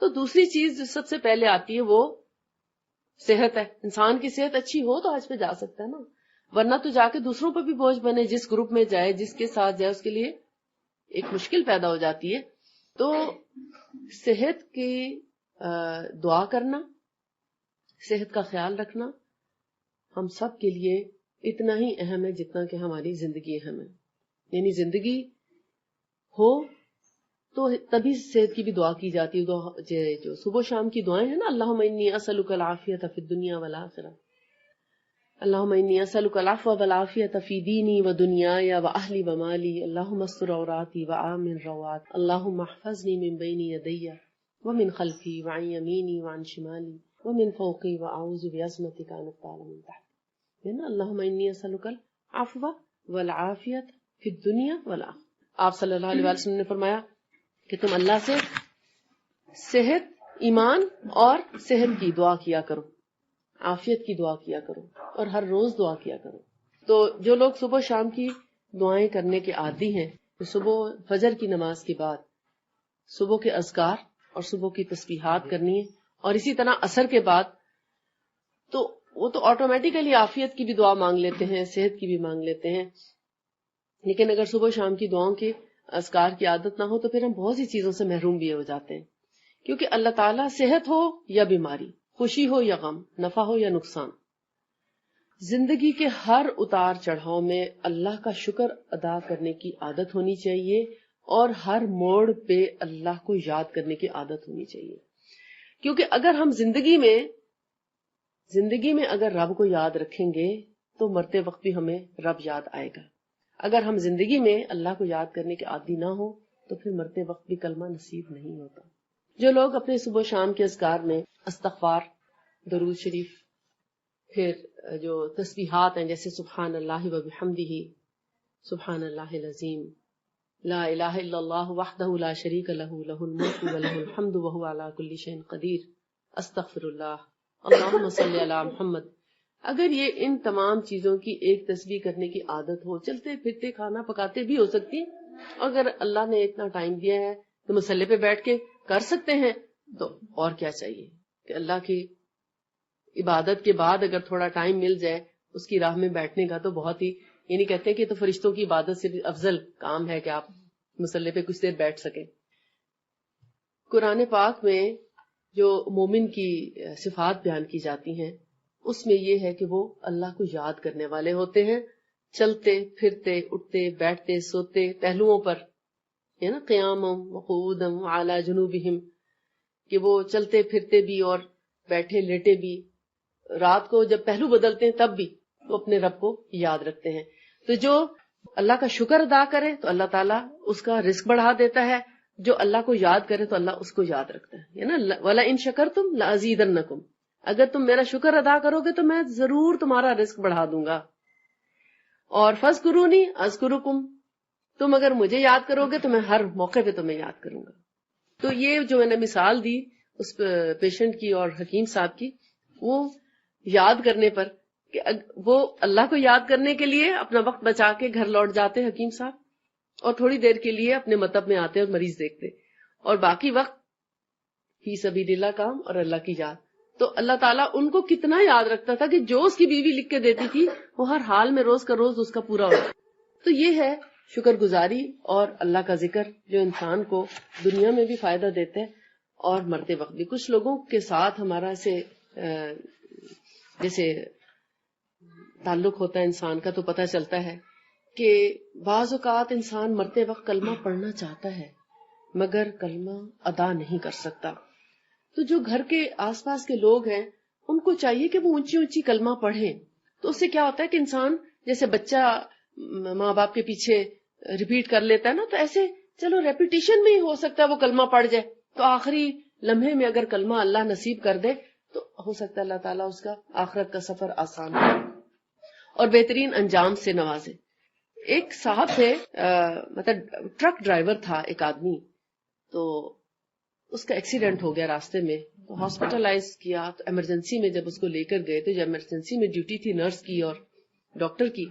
تو دوسری چیز جو سب سے پہلے آتی ہے وہ صحت ہے. انسان کی صحت اچھی ہو تو حج پہ جا سکتا ہے نا، ورنہ تو جا کے دوسروں پہ بھی بوجھ بنے، جس گروپ میں جائے جس کے ساتھ جائے اس کے لیے ایک مشکل پیدا ہو جاتی ہے. تو صحت کی دعا کرنا، صحت کا خیال رکھنا ہم سب کے لیے اتنا ہی اہم ہے جتنا کہ ہماری زندگی اہم ہے. یعنی زندگی ہو تو تبھی صحت کی بھی دعا کی جاتی ہے. جو صبح و شام کی دعائیں ہیں نا، اللہم انی اسألک العافیۃ فی الدنیا والآخرہ. اللہم انی اسألک العفو والعافیۃ فی دینی و دنیای و اہلی و مالی، اللہم استر عوراتی و آمن روعاتی، اللہم احفظنی من بین یدی ومن خلفی وعن یمینی وعن شمالی ومن فوقی واعوذ بعظمتک ان اغتال من تحتی۔ اللہم انی اسألک العفو والعافیۃ فی الدنیا والآخرہ۔ آپ صلی اللہ علیہ وسلم نے فرمایا کہ تم اللہ سے صحت، ایمان اور صحت کی دعا کیا کرو، عافیت کی دعا کیا کرو، اور ہر روز دعا کیا کرو۔ تو جو لوگ صبح شام کی دعائیں کرنے کے عادی ہیں، صبح فجر کی نماز کے بعد صبح کے اذکار اور صبح کی تسبیحات کرنی ہے، اور اسی طرح عصر کے بعد تو وہ تو آٹومیٹیکلی عافیت کی بھی دعا مانگ لیتے ہیں، صحت کی بھی مانگ لیتے ہیں۔ لیکن اگر صبح شام کی دعاؤں کے اذکار کی عادت نہ ہو تو پھر ہم بہت سی چیزوں سے محروم بھی ہو جاتے ہیں، کیونکہ اللہ تعالیٰ صحت ہو یا بیماری، خوشی ہو یا غم، نفع ہو یا نقصان، زندگی کے ہر اتار چڑھاؤ میں اللہ کا شکر ادا کرنے کی عادت ہونی چاہیے، اور ہر موڑ پہ اللہ کو یاد کرنے کی عادت ہونی چاہیے۔ کیونکہ اگر ہم زندگی میں اگر رب کو یاد رکھیں گے تو مرتے وقت بھی ہمیں رب یاد آئے گا۔ اگر ہم زندگی میں اللہ کو یاد کرنے کے عادی نہ ہو تو پھر مرتے وقت بھی کلمہ نصیب نہیں ہوتا۔ جو لوگ اپنے صبح شام کے اذکار میں استغفار، درود شریف، پھر جو تسبیحات ہیں جیسے سبحان اللہ و بحمدہ، سبحان اللہ العظیم، لا الہ الا اللہ وحدہ لا شریک لہ، لہ الملک و لہ الحمد وہو علی کل شیء قدیر، استغفر اللہ، اللہم صلی علی محمد، اگر یہ ان تمام چیزوں کی ایک تسبیح کرنے کی عادت ہو، چلتے پھرتے کھانا پکاتے بھی ہو سکتی، اگر اللہ نے اتنا ٹائم دیا ہے تو مصلی پہ بیٹھ کے کر سکتے ہیں، تو اور کیا چاہیے کہ اللہ کی عبادت کے بعد اگر تھوڑا ٹائم مل جائے اس کی راہ میں بیٹھنے کا، تو بہت ہی، یعنی کہتے ہیں کہ تو فرشتوں کی عبادت سے بھی افضل کام ہے کہ آپ مصلی پہ کچھ دیر بیٹھ سکیں۔ قرآن پاک میں جو مومن کی صفات بیان کی جاتی ہیں اس میں یہ ہے کہ وہ اللہ کو یاد کرنے والے ہوتے ہیں، چلتے پھرتے اٹھتے بیٹھتے سوتے پہلوؤں پر، ہے نا، قیامم وقعودم وعلی جنوبہم، کہ وہ چلتے پھرتے بھی اور بیٹھے لیٹے بھی، رات کو جب پہلو بدلتے ہیں تب بھی وہ اپنے رب کو یاد رکھتے ہیں۔ تو جو اللہ کا شکر ادا کرے تو اللہ تعالیٰ اس کا رزق بڑھا دیتا ہے، جو اللہ کو یاد کرے تو اللہ اس کو یاد رکھتا ہے نا، وَلَئِن شَكَرْتُمْ لَأَزِيدَنَّكُمْ، اگر تم میرا شکر ادا کرو گے تو میں ضرور تمہارا رزق بڑھا دوں گا۔ اور فَاذْكُرُونِي أَذْكُرُكُمْ، تم اگر مجھے یاد کرو گے تو میں ہر موقع پہ تمہیں یاد کروں گا۔ تو یہ جو میں نے مثال دی اس پیشنٹ کی اور حکیم صاحب کی، وہ یاد کرنے پر کہ وہ اللہ کو یاد کرنے کے لیے اپنا وقت بچا کے گھر لوٹ جاتے حکیم صاحب، اور تھوڑی دیر کے لیے اپنے مطب میں آتے اور مریض دیکھتے، اور باقی وقت فی سبیل اللہ کام اور اللہ کی یاد۔ تو اللہ تعالیٰ ان کو کتنا یاد رکھتا تھا کہ جو اس کی بیوی لکھ کے دیتی تھی وہ ہر حال میں روز کا روز اس کا پورا ہوتا۔ تو یہ ہے شکر گزاری اور اللہ کا ذکر جو انسان کو دنیا میں بھی فائدہ دیتا ہے اور مرتے وقت بھی۔ کچھ لوگوں کے ساتھ ہمارا جیسے تعلق ہوتا ہے انسان کا، تو پتہ چلتا ہے کہ بعض اوقات انسان مرتے وقت کلمہ پڑھنا چاہتا ہے مگر کلمہ ادا نہیں کر سکتا۔ تو جو گھر کے آس پاس کے لوگ ہیں ان کو چاہیے کہ وہ اونچی اونچی کلمہ پڑھیں۔ تو اس سے کیا ہوتا ہے کہ انسان جیسے بچہ ماں باپ کے پیچھے ریپیٹ کر لیتا ہے نا، تو ایسے چلو ریپیٹیشن میں ہی ہو سکتا ہے وہ کلمہ پڑھ جائے، تو آخری لمحے میں اگر کلمہ اللہ نصیب کر دے تو ہو سکتا ہے اللہ تعالیٰ اس کا آخرت کا سفر آسان ہو اور بہترین انجام سے نوازے۔ ایک صاحب تھے، مطلب ٹرک ڈرائیور تھا ایک آدمی، تو اس کا ایکسیڈنٹ ہو گیا راستے میں، تو ہاسپٹلائز کیا، تو ایمرجنسی میں جب اس کو لے کر گئے تو جب ایمرجنسی میں ڈیوٹی تھی نرس کی اور ڈاکٹر کی،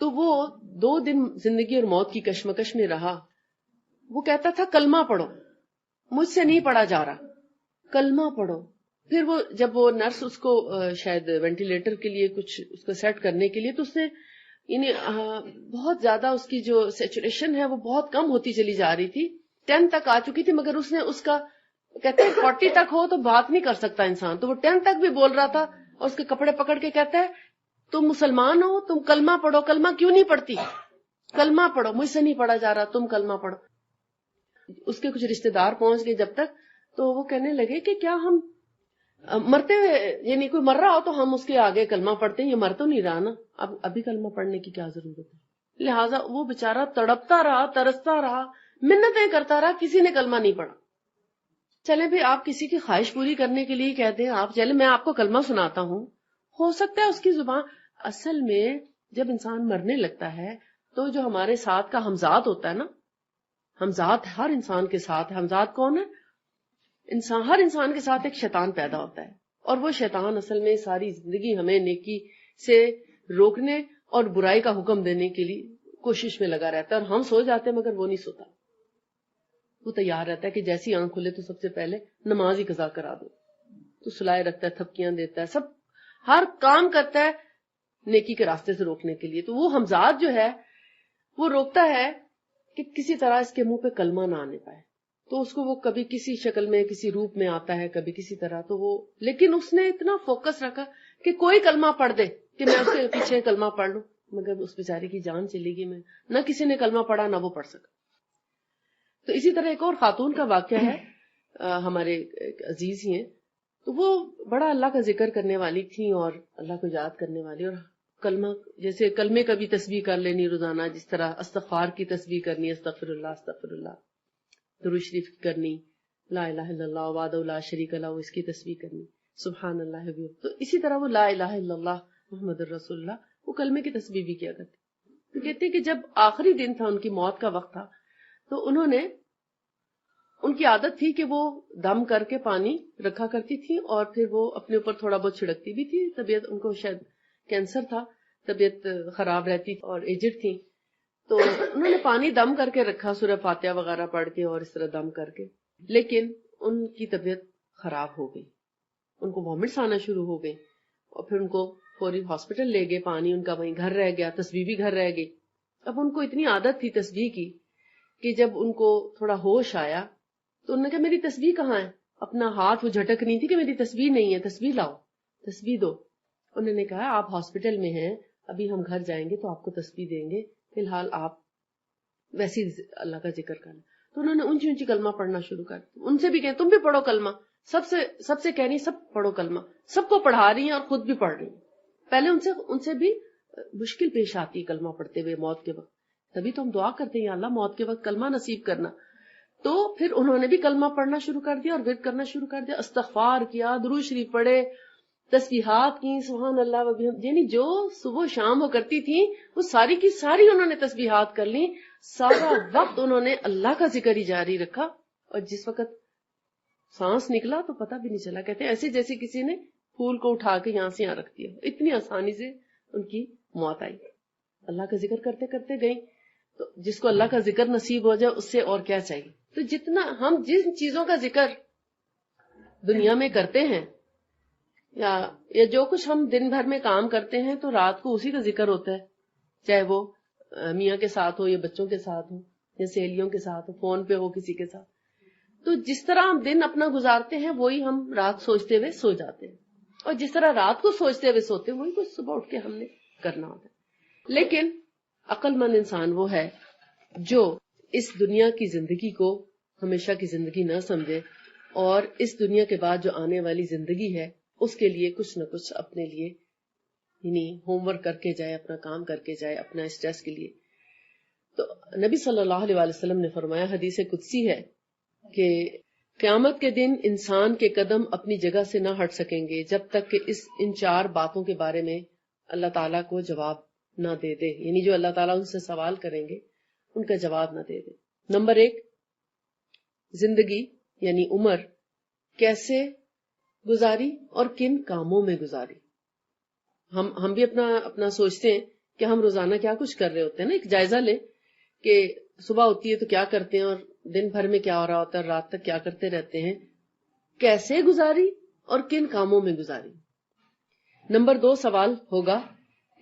تو وہ 2 دن زندگی اور موت کی کشمکش میں رہا۔ وہ کہتا تھا کلمہ پڑھو، مجھ سے نہیں پڑھا جا رہا، کلمہ پڑھو۔ پھر وہ جب وہ نرس اس کو شاید وینٹیلیٹر کے لیے کچھ اس کو سیٹ کرنے کے لیے، تو اس نے یعنی بہت زیادہ اس کی جو سیچوریشن ہے وہ بہت کم ہوتی چلی جا رہی تھی، 10 تک آ چکی تھی، مگر اس نے اس کا کہتے ہیں 40 تک ہو تو بات نہیں کر سکتا انسان، تو وہ 10 تک بھی بول رہا تھا، اور اس کے کپڑے پکڑ کے کہتا ہے تم مسلمان ہو، تم کلمہ پڑھو، کلمہ کیوں نہیں پڑھتی، کلمہ پڑھو، مجھ سے نہیں پڑھا جا رہا، تم کلمہ پڑھو۔ اس کے کچھ رشتہ دار پہنچ گئے جب تک، تو وہ کہنے لگے کہ کیا ہم مرتے ہوئے یعنی کوئی مر رہا ہو تو ہم اس کے آگے کلمہ پڑھتے ہیں، یہ مر تو نہیں رہا نا، ابھی کلمہ پڑھنے کی کیا ضرورت ہے؟ لہٰذا وہ بیچارہ تڑپتا رہا، ترستا رہا، منتیں کرتا رہا، کسی نے کلمہ نہیں پڑھا۔ چلے بھی آپ کسی کی خواہش پوری کرنے کے لیے کہتے ہیں آپ چلے میں آپ کو کلمہ سناتا ہوں، ہو سکتا ہے اس کی زبان، اصل میں جب انسان مرنے لگتا ہے تو جو ہمارے ساتھ کا ہمزاد ہوتا ہے نا، ہمزاد ہر انسان کے ساتھ ہے۔ ہمزاد کون ہے؟ ہر انسان کے ساتھ ایک شیطان پیدا ہوتا ہے، اور وہ شیطان اصل میں ساری زندگی ہمیں نیکی سے روکنے اور برائی کا حکم دینے کے لیے کوشش میں لگا رہتا ہے، اور ہم سو جاتے ہیں مگر وہ نہیں سوتا، وہ تیار رہتا ہے کہ جیسی آنکھ کھلے تو سب سے پہلے نماز ہی قضا کرا دو، تو سلائے رکھتا ہے، تھپکیاں دیتا ہے، سب ہر کام کرتا ہے نیکی کے راستے سے روکنے کے لیے۔ تو وہ ہمزاد جو ہے وہ روکتا ہے کہ کسی طرح اس کے منہ پہ کلمہ نہ آنے پائے، تو اس کو وہ کبھی کسی شکل میں کسی روپ میں آتا ہے، کبھی کسی طرح، تو وہ لیکن اس نے اتنا فوکس رکھا کہ کوئی کلمہ پڑھ دے کہ میں اس کے پیچھے کلمہ پڑھ لوں، مگر اس بیچاری کی جان چلی گئی، میں نہ کسی نے کلمہ پڑھا نہ وہ پڑھ سکا۔ تو اسی طرح ایک اور خاتون کا واقعہ ہے، ہمارے ایک عزیز ہی ہیں، تو وہ بڑا اللہ کا ذکر کرنے والی تھیں اور اللہ کو یاد کرنے والی، اور کلمہ جیسے کلمے کا بھی تسبیح کر لینی روزانہ، جس طرح استغفار کی تسبیح کرنی، استغفر اللہ، درود شریف کی کرنی، لا الہ الا اللہ وحدہ لا شریک لہ، اس کی تسبیح کرنی، سبحان اللہ بھی، تو اسی طرح وہ لا الہ الا اللہ محمد الرسول اللہ، وہ کلمے کی تسبیح بھی کیا کرتے۔ تو کہتے کہ جب آخری دن تھا، ان کی موت کا وقت تھا، تو ان کی عادت تھی کہ وہ دم کر کے پانی رکھا کرتی تھی، اور پھر وہ اپنے اوپر تھوڑا بہت چھڑکتی بھی تھی، طبیعت ان کو شاید کینسر تھا، طبیعت خراب رہتی اور ایجڈ تھی، تو انہوں نے پانی دم کر کے رکھا، سورہ فاتحہ وغیرہ پڑھ کے اور اس طرح دم کر کے، لیکن ان کی طبیعت خراب ہو گئی، ان کو وامٹس آنا شروع ہو گئے، اور پھر ان کو فوری ہاسپٹل لے گئے، پانی ان کا وہیں گھر رہ گیا، تسبیح بھی گھر رہ گئی۔ اب ان کو اتنی عادت تھی تسبیح کی کہ جب ان کو تھوڑا ہوش آیا تو انہوں نے کہا میری تسبیح کہاں ہے؟ اپنا ہاتھ وہ جھٹک نہیں تھی کہ میری تسبیح نہیں ہے، تسبیح لاؤ، تسبیح دو۔ انہوں نے کہا آپ ہاسپٹل میں ہیں، ابھی ہم گھر جائیں گے تو آپ کو تسبیح دیں گے، فی الحال آپ ویسے اللہ کا ذکر کرنا۔ تو انہوں نے اونچی اونچی کلمہ پڑھنا شروع کر دیا، ان سے بھی کہیں تم بھی پڑھو کلمہ، سب سے کہہ رہی سب پڑھو کلمہ، سب کو پڑھا رہی ہیں اور خود بھی پڑھ رہی ہیں۔ پہلے ان سے بھی مشکل پیش آتی ہے کلمہ پڑھتے ہوئے موت کے وقت، تبھی تو ہم دعا کرتے ہیں یا اللہ موت کے وقت کلمہ نصیب کرنا۔ تو پھر انہوں نے بھی کلمہ پڑھنا شروع کر دیا اور ورد کرنا شروع کر دیا، استغفار کیا، درود شریف پڑھے، تسبیحات کی، سبحان اللہ وبحمدہ، یعنی جو صبح و شام وہ کرتی تھی وہ ساری کی ساری انہوں نے تسبیحات کر لی، سارا وقت انہوں نے اللہ کا ذکر ہی جاری رکھا، اور جس وقت سانس نکلا تو پتہ بھی نہیں چلا، کہتے ہیں ایسے جیسے کسی نے پھول کو اٹھا کے یہاں سے یہاں رکھ دیا، اتنی آسانی سے ان کی موت آئی۔ اللہ کا ذکر کرتے کرتے گئی، تو جس کو اللہ کا ذکر نصیب ہو جائے اس سے اور کیا چاہیے۔ تو جتنا ہم جن چیزوں کا ذکر دنیا میں کرتے ہیں یا جو کچھ ہم دن بھر میں کام کرتے ہیں تو رات کو اسی کا ذکر ہوتا ہے، چاہے وہ میاں کے ساتھ ہو یا بچوں کے ساتھ ہو یا سہیلیوں کے ساتھ ہو، فون پہ ہو کسی کے ساتھ، تو جس طرح ہم دن اپنا گزارتے ہیں وہی ہم رات سوچتے ہوئے سو جاتے ہیں، اور جس طرح رات کو سوچتے ہوئے سوتے ہیں وہی کچھ صبح اٹھ کے ہم نے کرنا ہوتا ہے۔ لیکن عقل مند انسان وہ ہے جو اس دنیا کی زندگی کو ہمیشہ کی زندگی نہ سمجھے، اور اس دنیا کے بعد جو آنے والی زندگی ہے اس کے لیے کچھ نہ کچھ اپنے لیے یعنی ہوم ورک کر کے جائے، اپنا کام کر کے جائے، اپنا اسٹریس کے لیے۔ تو نبی صلی اللہ علیہ وسلم نے فرمایا، حدیث قدسی ہے کہ قیامت کے دن انسان کے قدم اپنی جگہ سے نہ ہٹ سکیں گے جب تک کہ ان 4 باتوں کے بارے میں اللہ تعالیٰ کو جواب نہ دے دے، یعنی جو اللہ تعالیٰ ان سے سوال کریں گے ان کا جواب نہ دے دے۔ نمبر 1، زندگی یعنی عمر کیسے گزاری اور کن کاموں میں گزاری۔ ہم بھی اپنا سوچتے ہیں کہ ہم روزانہ کیا کچھ کر رہے ہوتے ہیں نا، ایک جائزہ لیں کہ صبح ہوتی ہے تو کیا کرتے ہیں اور دن بھر میں کیا ہو رہا ہوتا ہے، رات تک کیا کرتے رہتے ہیں، کیسے گزاری اور کن کاموں میں گزاری۔ نمبر 2 سوال ہوگا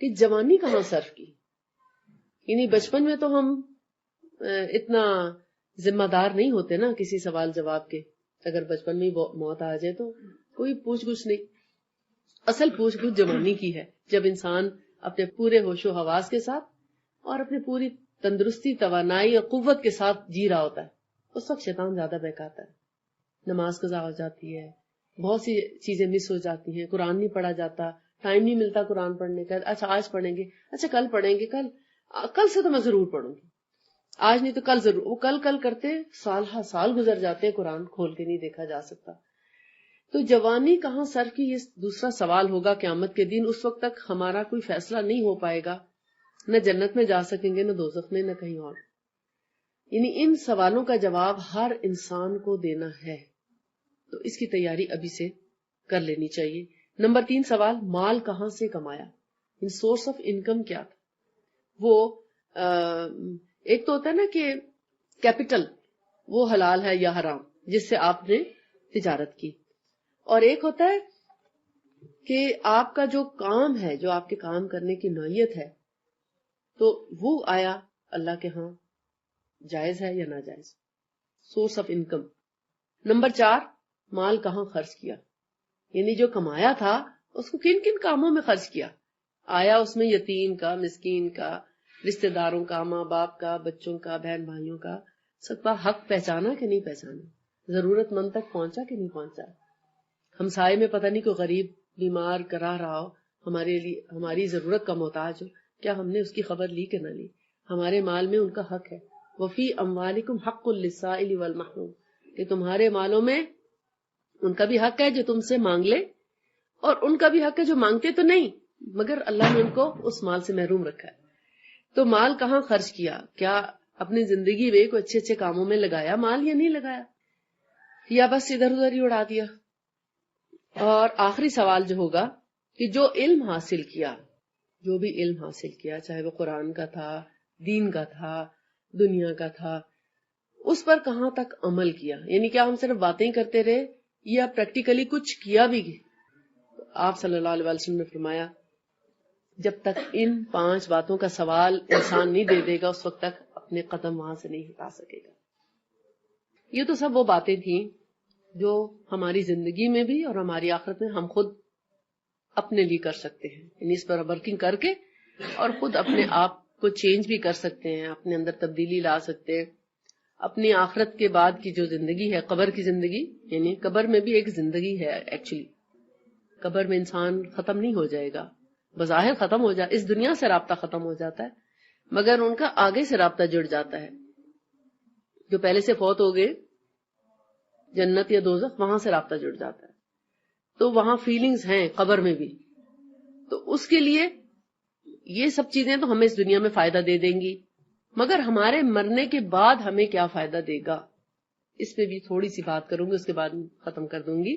کہ جوانی کہاں صرف کی، یعنی بچپن میں تو ہم اتنا ذمہ دار نہیں ہوتے نا کسی سوال جواب کے، اگر بچپن میں موت آ جائے تو کوئی پوچھ گچھ نہیں، اصل پوچھ گچھ جوانی کی ہے، جب انسان اپنے پورے ہوش و حواس کے ساتھ اور اپنی پوری تندرستی، توانائی اور قوت کے ساتھ جی رہا ہوتا ہے، اس وقت شیطان زیادہ بہکاتا ہے، نماز قضا ہو جاتی ہے، بہت سی چیزیں مس ہو جاتی ہیں، قرآن نہیں پڑھا جاتا، ٹائم نہیں ملتا قرآن پڑھنے کا، اچھا آج پڑھیں گے، اچھا کل پڑھیں گے، کل سے تو میں ضرور پڑھوں گی، آج نہیں تو کل ضرور، وہ کل کرتے سال گزر جاتے ہیں، قرآن کھول کے نہیں دیکھا جا سکتا. تو جوانی کہاں سر کی، یہ دوسرا سوال ہوگا قیامت کے دن. اس وقت تک ہمارا کوئی فیصلہ نہیں ہو پائے گا، نہ جنت میں جا سکیں گے، نہ دوزخ میں، نہ کہیں اور. یعنی ان سوالوں کا جواب ہر انسان کو دینا ہے، تو اس کی تیاری ابھی سے کر لینی چاہیے. نمبر 3 سوال، مال کہاں سے کمایا، ان سورس آف انکم کیا تھا. وہ ایک تو ہوتا ہے نا کہ کیپٹل، وہ حلال ہے یا حرام جس سے آپ نے تجارت کی، اور ایک ہوتا ہے کہ آپ کا جو کام ہے، جو آپ کے کام کرنے کی نوعیت ہے، تو وہ آیا اللہ کے ہاں جائز ہے یا ناجائز، سورس آف انکم. نمبر 4 مال کہاں خرچ کیا، یعنی جو کمایا تھا اس کو کن کن کاموں میں خرچ کیا. آیا اس میں یتیم کا، مسکین کا، رشتہ داروں کا، ماں باپ کا، بچوں کا، بہن بھائیوں کا سب کا حق پہچانا کہ نہیں پہچانا، ضرورت مند تک پہنچا کہ نہیں پہنچا. ہمسائے میں پتہ نہیں کوئی غریب بیمار کرا رہا ہو، ہماری ضرورت کا محتاج ہو، کیا ہم نے اس کی خبر لی کہ نہ لی. ہمارے مال میں ان کا حق ہے. وفی اموالکم حق للسائل والمحروم، کہ تمہارے مالوں میں ان کا بھی حق ہے جو تم سے مانگ لے، اور ان کا بھی حق ہے جو مانگتے تو نہیں مگر اللہ نے ان کو اس مال سے محروم رکھا ہے. تو مال کہاں خرچ کیا، کیا اپنی زندگی میں کوئی اچھے اچھے کاموں میں لگایا مال یا نہیں لگایا، یا بس ادھر ادھر ہی اڑا دیا. اور آخری سوال جو ہوگا کہ جو علم حاصل کیا، جو بھی علم حاصل کیا، چاہے وہ قرآن کا تھا، دین کا تھا، دنیا کا تھا، اس پر کہاں تک عمل کیا. یعنی کیا ہم صرف باتیں کرتے رہے یا پریکٹیکلی کچھ کیا بھی. آپ صلی اللہ علیہ وسلم نے فرمایا جب تک ان 5 باتوں کا سوال انسان نہیں دے دے گا اس وقت تک اپنے قدم وہاں سے نہیں ہٹا سکے گا. یہ تو سب وہ باتیں تھیں جو ہماری زندگی میں بھی اور ہماری آخرت میں ہم خود اپنے لیے کر سکتے ہیں، یعنی اس پر ورکنگ کر کے اور خود اپنے آپ کو چینج بھی کر سکتے ہیں، اپنے اندر تبدیلی لا سکتے ہیں. اپنی آخرت کے بعد کی جو زندگی ہے، قبر کی زندگی، یعنی قبر میں بھی ایک زندگی ہے. ایکچولی قبر میں انسان ختم نہیں ہو جائے گا، بظاہر ختم ہو جائے، اس دنیا سے رابطہ ختم ہو جاتا ہے مگر ان کا آگے سے رابطہ جڑ جاتا ہے. جو پہلے سے فوت ہو گئے، جنت یا دوزخ، وہاں سے رابطہ جڑ جاتا ہے. تو وہاں فیلنگز ہیں قبر میں بھی، تو اس کے لیے یہ سب چیزیں تو ہمیں اس دنیا میں فائدہ دے دیں گی، مگر ہمارے مرنے کے بعد ہمیں کیا فائدہ دے گا، اس پہ بھی تھوڑی سی بات کروں گی، اس کے بعد ختم کر دوں گی،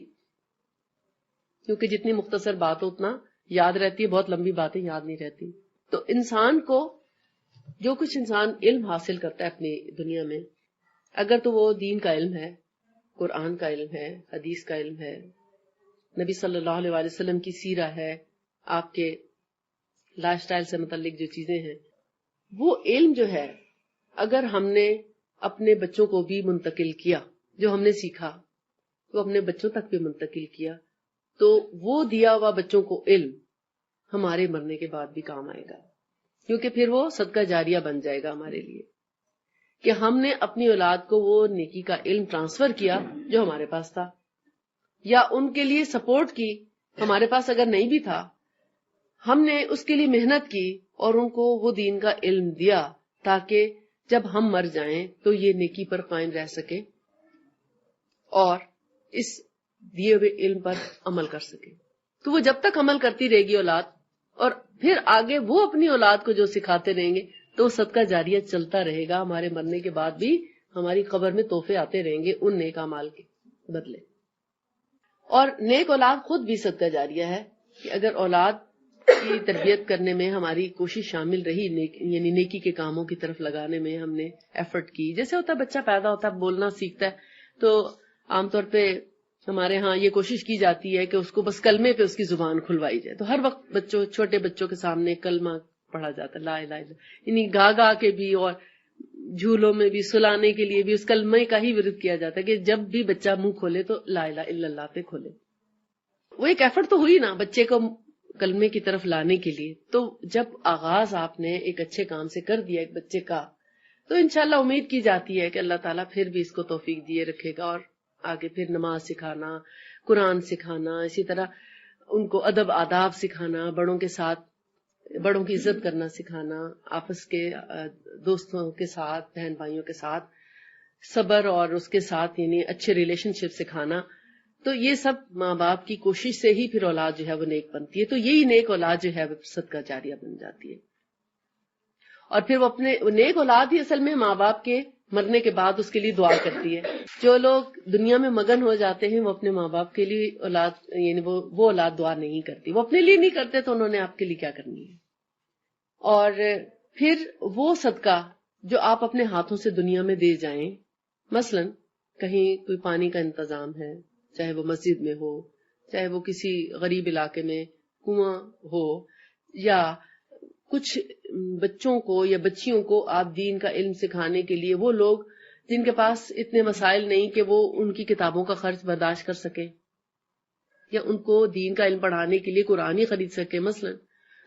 کیونکہ جتنی مختصر بات ہو اتنا یاد رہتی ہے، بہت لمبی باتیں یاد نہیں رہتی. تو انسان کو جو کچھ انسان علم حاصل کرتا ہے اپنی دنیا میں، اگر تو وہ دین کا علم ہے، قرآن کا علم ہے، حدیث کا علم ہے، نبی صلی اللہ علیہ وسلم کی سیرہ ہے، آپ کے لائف سٹائل سے متعلق جو چیزیں ہیں، وہ علم جو ہے اگر ہم نے اپنے بچوں کو بھی منتقل کیا، جو ہم نے سیکھا وہ اپنے بچوں تک بھی منتقل کیا، تو وہ دیا ہوا بچوں کو علم ہمارے مرنے کے بعد بھی کام آئے گا، کیونکہ پھر وہ صدقہ جاریہ بن جائے گا ہمارے لیے، کہ ہم نے اپنی اولاد کو وہ نیکی کا علم ٹرانسفر کیا جو ہمارے پاس تھا، یا ان کے لیے سپورٹ کی، ہمارے پاس اگر نہیں بھی تھا ہم نے اس کے لیے محنت کی اور ان کو وہ دین کا علم دیا تاکہ جب ہم مر جائیں تو یہ نیکی پر قائم رہ سکے اور اس دیے ہوئے علم پر عمل کر سکے. تو وہ جب تک عمل کرتی رہے گی اولاد، اور پھر آگے وہ اپنی اولاد کو جو سکھاتے رہیں گے، تو صدقہ جاریہ چلتا رہے گا. ہمارے مرنے کے بعد بھی ہماری قبر میں تحفے آتے رہیں گے ان نیک اعمال کے بدلے. اور نیک اولاد خود بھی صدقہ جاریہ ہے، کہ اگر اولاد کی تربیت کرنے میں ہماری کوشش شامل رہی، یعنی نیکی کے کاموں کی طرف لگانے میں ہم نے ایفرٹ کی. جیسے ہوتا ہے بچہ پیدا ہوتا ہے، بولنا سیکھتا ہے، تو عام طور پہ ہمارے ہاں یہ کوشش کی جاتی ہے کہ اس کو بس کلمے پہ اس کی زبان کھلوائی جائے. تو ہر وقت چھوٹے بچوں کے سامنے کلمہ پڑھا جاتا ہے، لا الہ الا، یعنی گا گا کے بھی اور جھولوں میں بھی سلانے کے لیے بھی اس کلمے کا ہی ورد کیا جاتا ہے کہ جب بھی بچہ منہ کھولے تو لا الہ الا اللہ پہ کھولے. وہ ایک ایفرٹ تو ہوئی نا بچے کو کلمے کی طرف لانے کے لیے. تو جب آغاز آپ نے ایک اچھے کام سے کر دیا ایک بچے کا، تو انشاءاللہ امید کی جاتی ہے کہ اللہ تعالیٰ پھر بھی اس کو توفیق دیے رکھے گا، اور آگے پھر نماز سکھانا، قرآن سکھانا، اسی طرح ان کو ادب آداب سکھانا، بڑوں کے ساتھ بڑوں کی عزت کرنا سکھانا، آپس کے دوستوں کے ساتھ، بہن بھائیوں کے ساتھ صبر اور اس کے ساتھ یعنی اچھے ریلیشن شپ سکھانا. تو یہ سب ماں باپ کی کوشش سے ہی پھر اولاد جو ہے وہ نیک بنتی ہے. تو یہی نیک اولاد جو ہے وہ صدقہ جاریہ بن جاتی ہے. اور پھر وہ اپنے نیک اولاد ہی اصل میں ماں باپ کے مرنے کے بعد اس کے لیے دعا کرتی ہے. جو لوگ دنیا میں مگن ہو جاتے ہیں وہ اپنے ماں باپ کے لیے اولاد یعنی وہ اولاد دعا نہیں کرتی، وہ اپنے لیے نہیں کرتے تو انہوں نے آپ کے لیے کیا کرنی ہے. اور پھر وہ صدقہ جو آپ اپنے ہاتھوں سے دنیا میں دے جائیں، مثلا کہیں کوئی پانی کا انتظام ہے، چاہے وہ مسجد میں ہو، چاہے وہ کسی غریب علاقے میں کنواں ہو، یا کچھ بچوں کو یا بچیوں کو آپ دین کا علم سکھانے کے لیے، وہ لوگ جن کے پاس اتنے مسائل نہیں کہ وہ ان کی کتابوں کا خرچ برداشت کر سکیں یا ان کو دین کا علم پڑھانے کے لیے قرآن ہی خرید سکیں مثلا،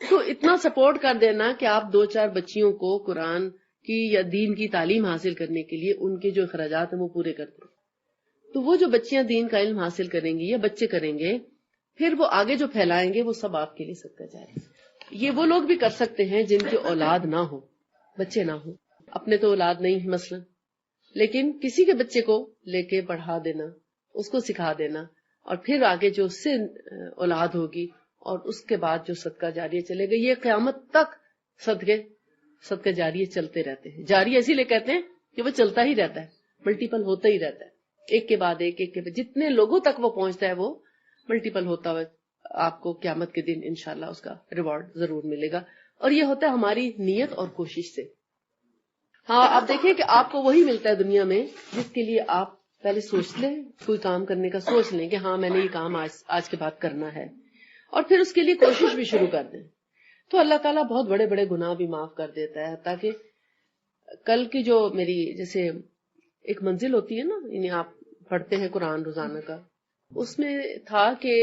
تو اتنا سپورٹ کر دینا کہ آپ 2-4 بچیوں کو قرآن کی یا دین کی تعلیم حاصل کرنے کے لیے ان کے جو اخراجات ہیں وہ پورے کر دیں. تو وہ جو بچیاں دین کا علم حاصل کریں گی یا بچے کریں گے، پھر وہ آگے جو پھیلائیں گے وہ سب آپ کے لیے صدقہ جاری. یہ وہ لوگ بھی کر سکتے ہیں جن کی اولاد نہ ہو، بچے نہ ہو. اپنے تو اولاد نہیں ہے مثلا، لیکن کسی کے بچے کو لے کے پڑھا دینا، اس کو سکھا دینا، اور پھر آگے جو اس سے اولاد ہوگی اور اس کے بعد جو صدقہ جاریہ چلے گا، یہ قیامت تک صدقہ جاریہ چلتے رہتے ہیں. جاری اسی لیے کہتے ہیں کہ وہ چلتا ہی رہتا ہے، ملٹیپل ہوتا ہی رہتا ہے، ایک کے بعد ایک کے بعد جتنے لوگوں تک وہ پہنچتا ہے وہ ملٹیپل ہوتا ہوا آپ کو قیامت کے دن انشاءاللہ اس کا ریوارڈ ضرور ملے گا. اور یہ ہوتا ہے ہماری نیت اور کوشش سے. ہاں آپ دیکھیں کہ آپ کو وہی ملتا ہے دنیا میں جس کے لیے آپ پہلے سوچ لیں، کوئی کام کرنے کا سوچ لیں کہ ہاں میں نے یہ کام آج کے بعد کرنا ہے، اور پھر اس کے لیے کوشش بھی شروع کر دیں. تو اللہ تعالیٰ بہت بڑے بڑے گناہ بھی معاف کر دیتا ہے. تاکہ کل کی جو میری جیسے ایک منزل ہوتی ہے نا، یعنی آپ پڑھتے ہیں قرآن روزانہ کا، اس میں تھا کہ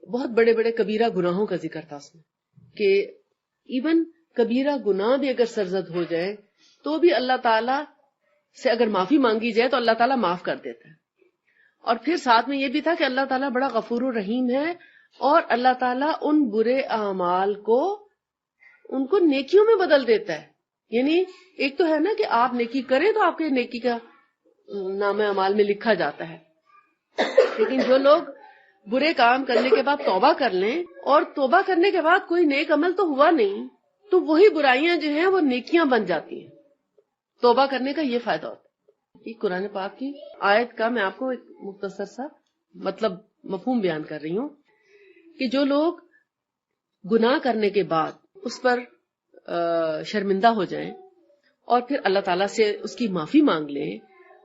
بہت بڑے بڑے کبیرہ گناہوں کا ذکر تھا اس میں، کہ ایون کبیرہ گناہ بھی اگر سرزد ہو جائے تو بھی اللہ تعالیٰ سے اگر معافی مانگی جائے تو اللہ تعالیٰ معاف کر دیتا ہے. اور پھر ساتھ میں یہ بھی تھا کہ اللہ تعالیٰ بڑا غفور الرحیم ہے، اور اللہ تعالیٰ ان برے اعمال کو ان کو نیکیوں میں بدل دیتا ہے. یعنی ایک تو ہے نا کہ آپ نیکی کریں تو آپ کے نیکی کا نام اعمال میں لکھا جاتا ہے، لیکن جو لوگ برے کام کرنے کے بعد توبہ کر لیں اور توبہ کرنے کے بعد کوئی نیک عمل تو ہوا نہیں، تو وہی برائیاں جو ہیں وہ نیکیاں بن جاتی ہیں. توبہ کرنے کا یہ فائدہ ہوتا ہے. یہ قرآن پاک کی آیت کا میں آپ کو ایک مختصر سا مفہوم بیان کر رہی ہوں کہ جو لوگ گناہ کرنے کے بعد اس پر شرمندہ ہو جائیں اور پھر اللہ تعالیٰ سے اس کی معافی مانگ لیں،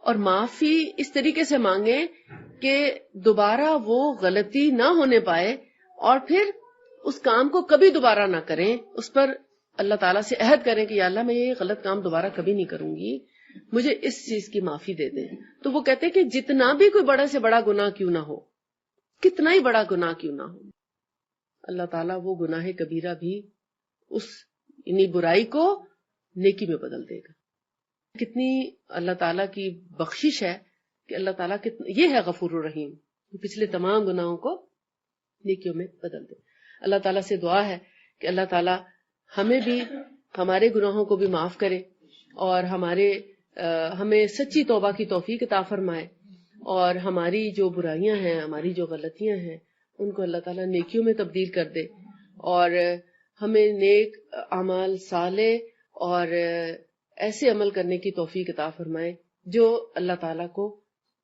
اور معافی اس طریقے سے مانگیں کہ دوبارہ وہ غلطی نہ ہونے پائے، اور پھر اس کام کو کبھی دوبارہ نہ کریں، اس پر اللہ تعالیٰ سے عہد کریں کہ یا اللہ میں یہ غلط کام دوبارہ کبھی نہیں کروں گی، مجھے اس چیز کی معافی دے دیں. تو وہ کہتے ہیں کہ جتنا بھی کوئی بڑا سے بڑا گناہ کیوں نہ ہو، کتنا ہی بڑا گناہ کیوں نہ ہو، اللہ تعالیٰ وہ گناہ کبیرہ بھی اس یعنی برائی کو نیکی میں بدل دے گا. کتنی اللہ تعالیٰ کی بخشش ہے کہ اللہ تعالیٰ یہ ہے غفور الرحیم، پچھلے تمام گناہوں کو نیکیوں میں بدل دے. اللہ تعالیٰ سے دعا ہے کہ اللہ تعالیٰ ہمیں بھی ہمارے گناہوں کو بھی معاف کرے، اور ہمیں سچی توبہ کی توفیق عطا فرمائے، اور ہماری جو برائیاں ہیں، ہماری جو غلطیاں ہیں، ان کو اللہ تعالیٰ نیکیوں میں تبدیل کر دے، اور ہمیں نیک اعمال صالح اور ایسے عمل کرنے کی توفیق عطا فرمائے جو اللہ تعالیٰ کو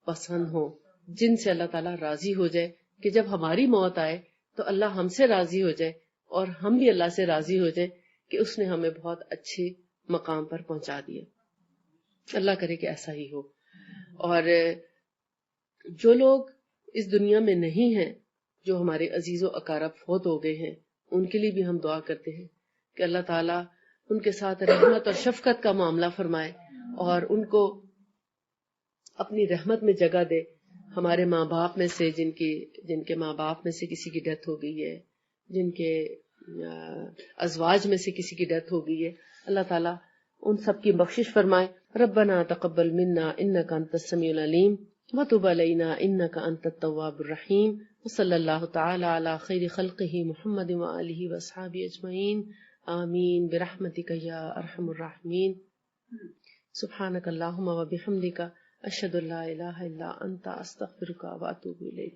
پسند ہو، جن سے اللہ تعالیٰ راضی ہو جائے، کہ جب ہماری موت آئے تو اللہ ہم سے راضی ہو جائے اور ہم بھی اللہ سے راضی ہو جائیں کہ اس نے ہمیں بہت اچھے مقام پر پہنچا دیا. اللہ کرے کہ ایسا ہی ہو. اور جو لوگ اس دنیا میں نہیں ہیں، جو ہمارے عزیز و اقارب فوت ہو گئے ہیں، ان کے لیے بھی ہم دعا کرتے ہیں کہ اللہ تعالیٰ ان کے ساتھ رحمت اور شفقت کا معاملہ فرمائے اور ان کو اپنی رحمت میں جگہ دے. ہمارے ماں باپ میں سے جن کے ماں باپ میں سے کسی کی ڈیتھ ہو گئی ہے، جن کے ازواج میں سے کسی کی ڈیتھ ہو گئی ہے، اللہ تعالیٰ ان سب کی بخشش فرمائے. ربنا تقبل منا انک انت السمیع العلیم وتب علینا انک انت التواب الرحیم وصلی اللہ تعالی علی خیر خلقہ محمد وآلہ واصحابہ اجمعین آمین برحمتک یا ارحم الراحمین سبحانک اللہم وبحمدک اشہد ان لا الہ الا انت استغفرک واتوب الیک.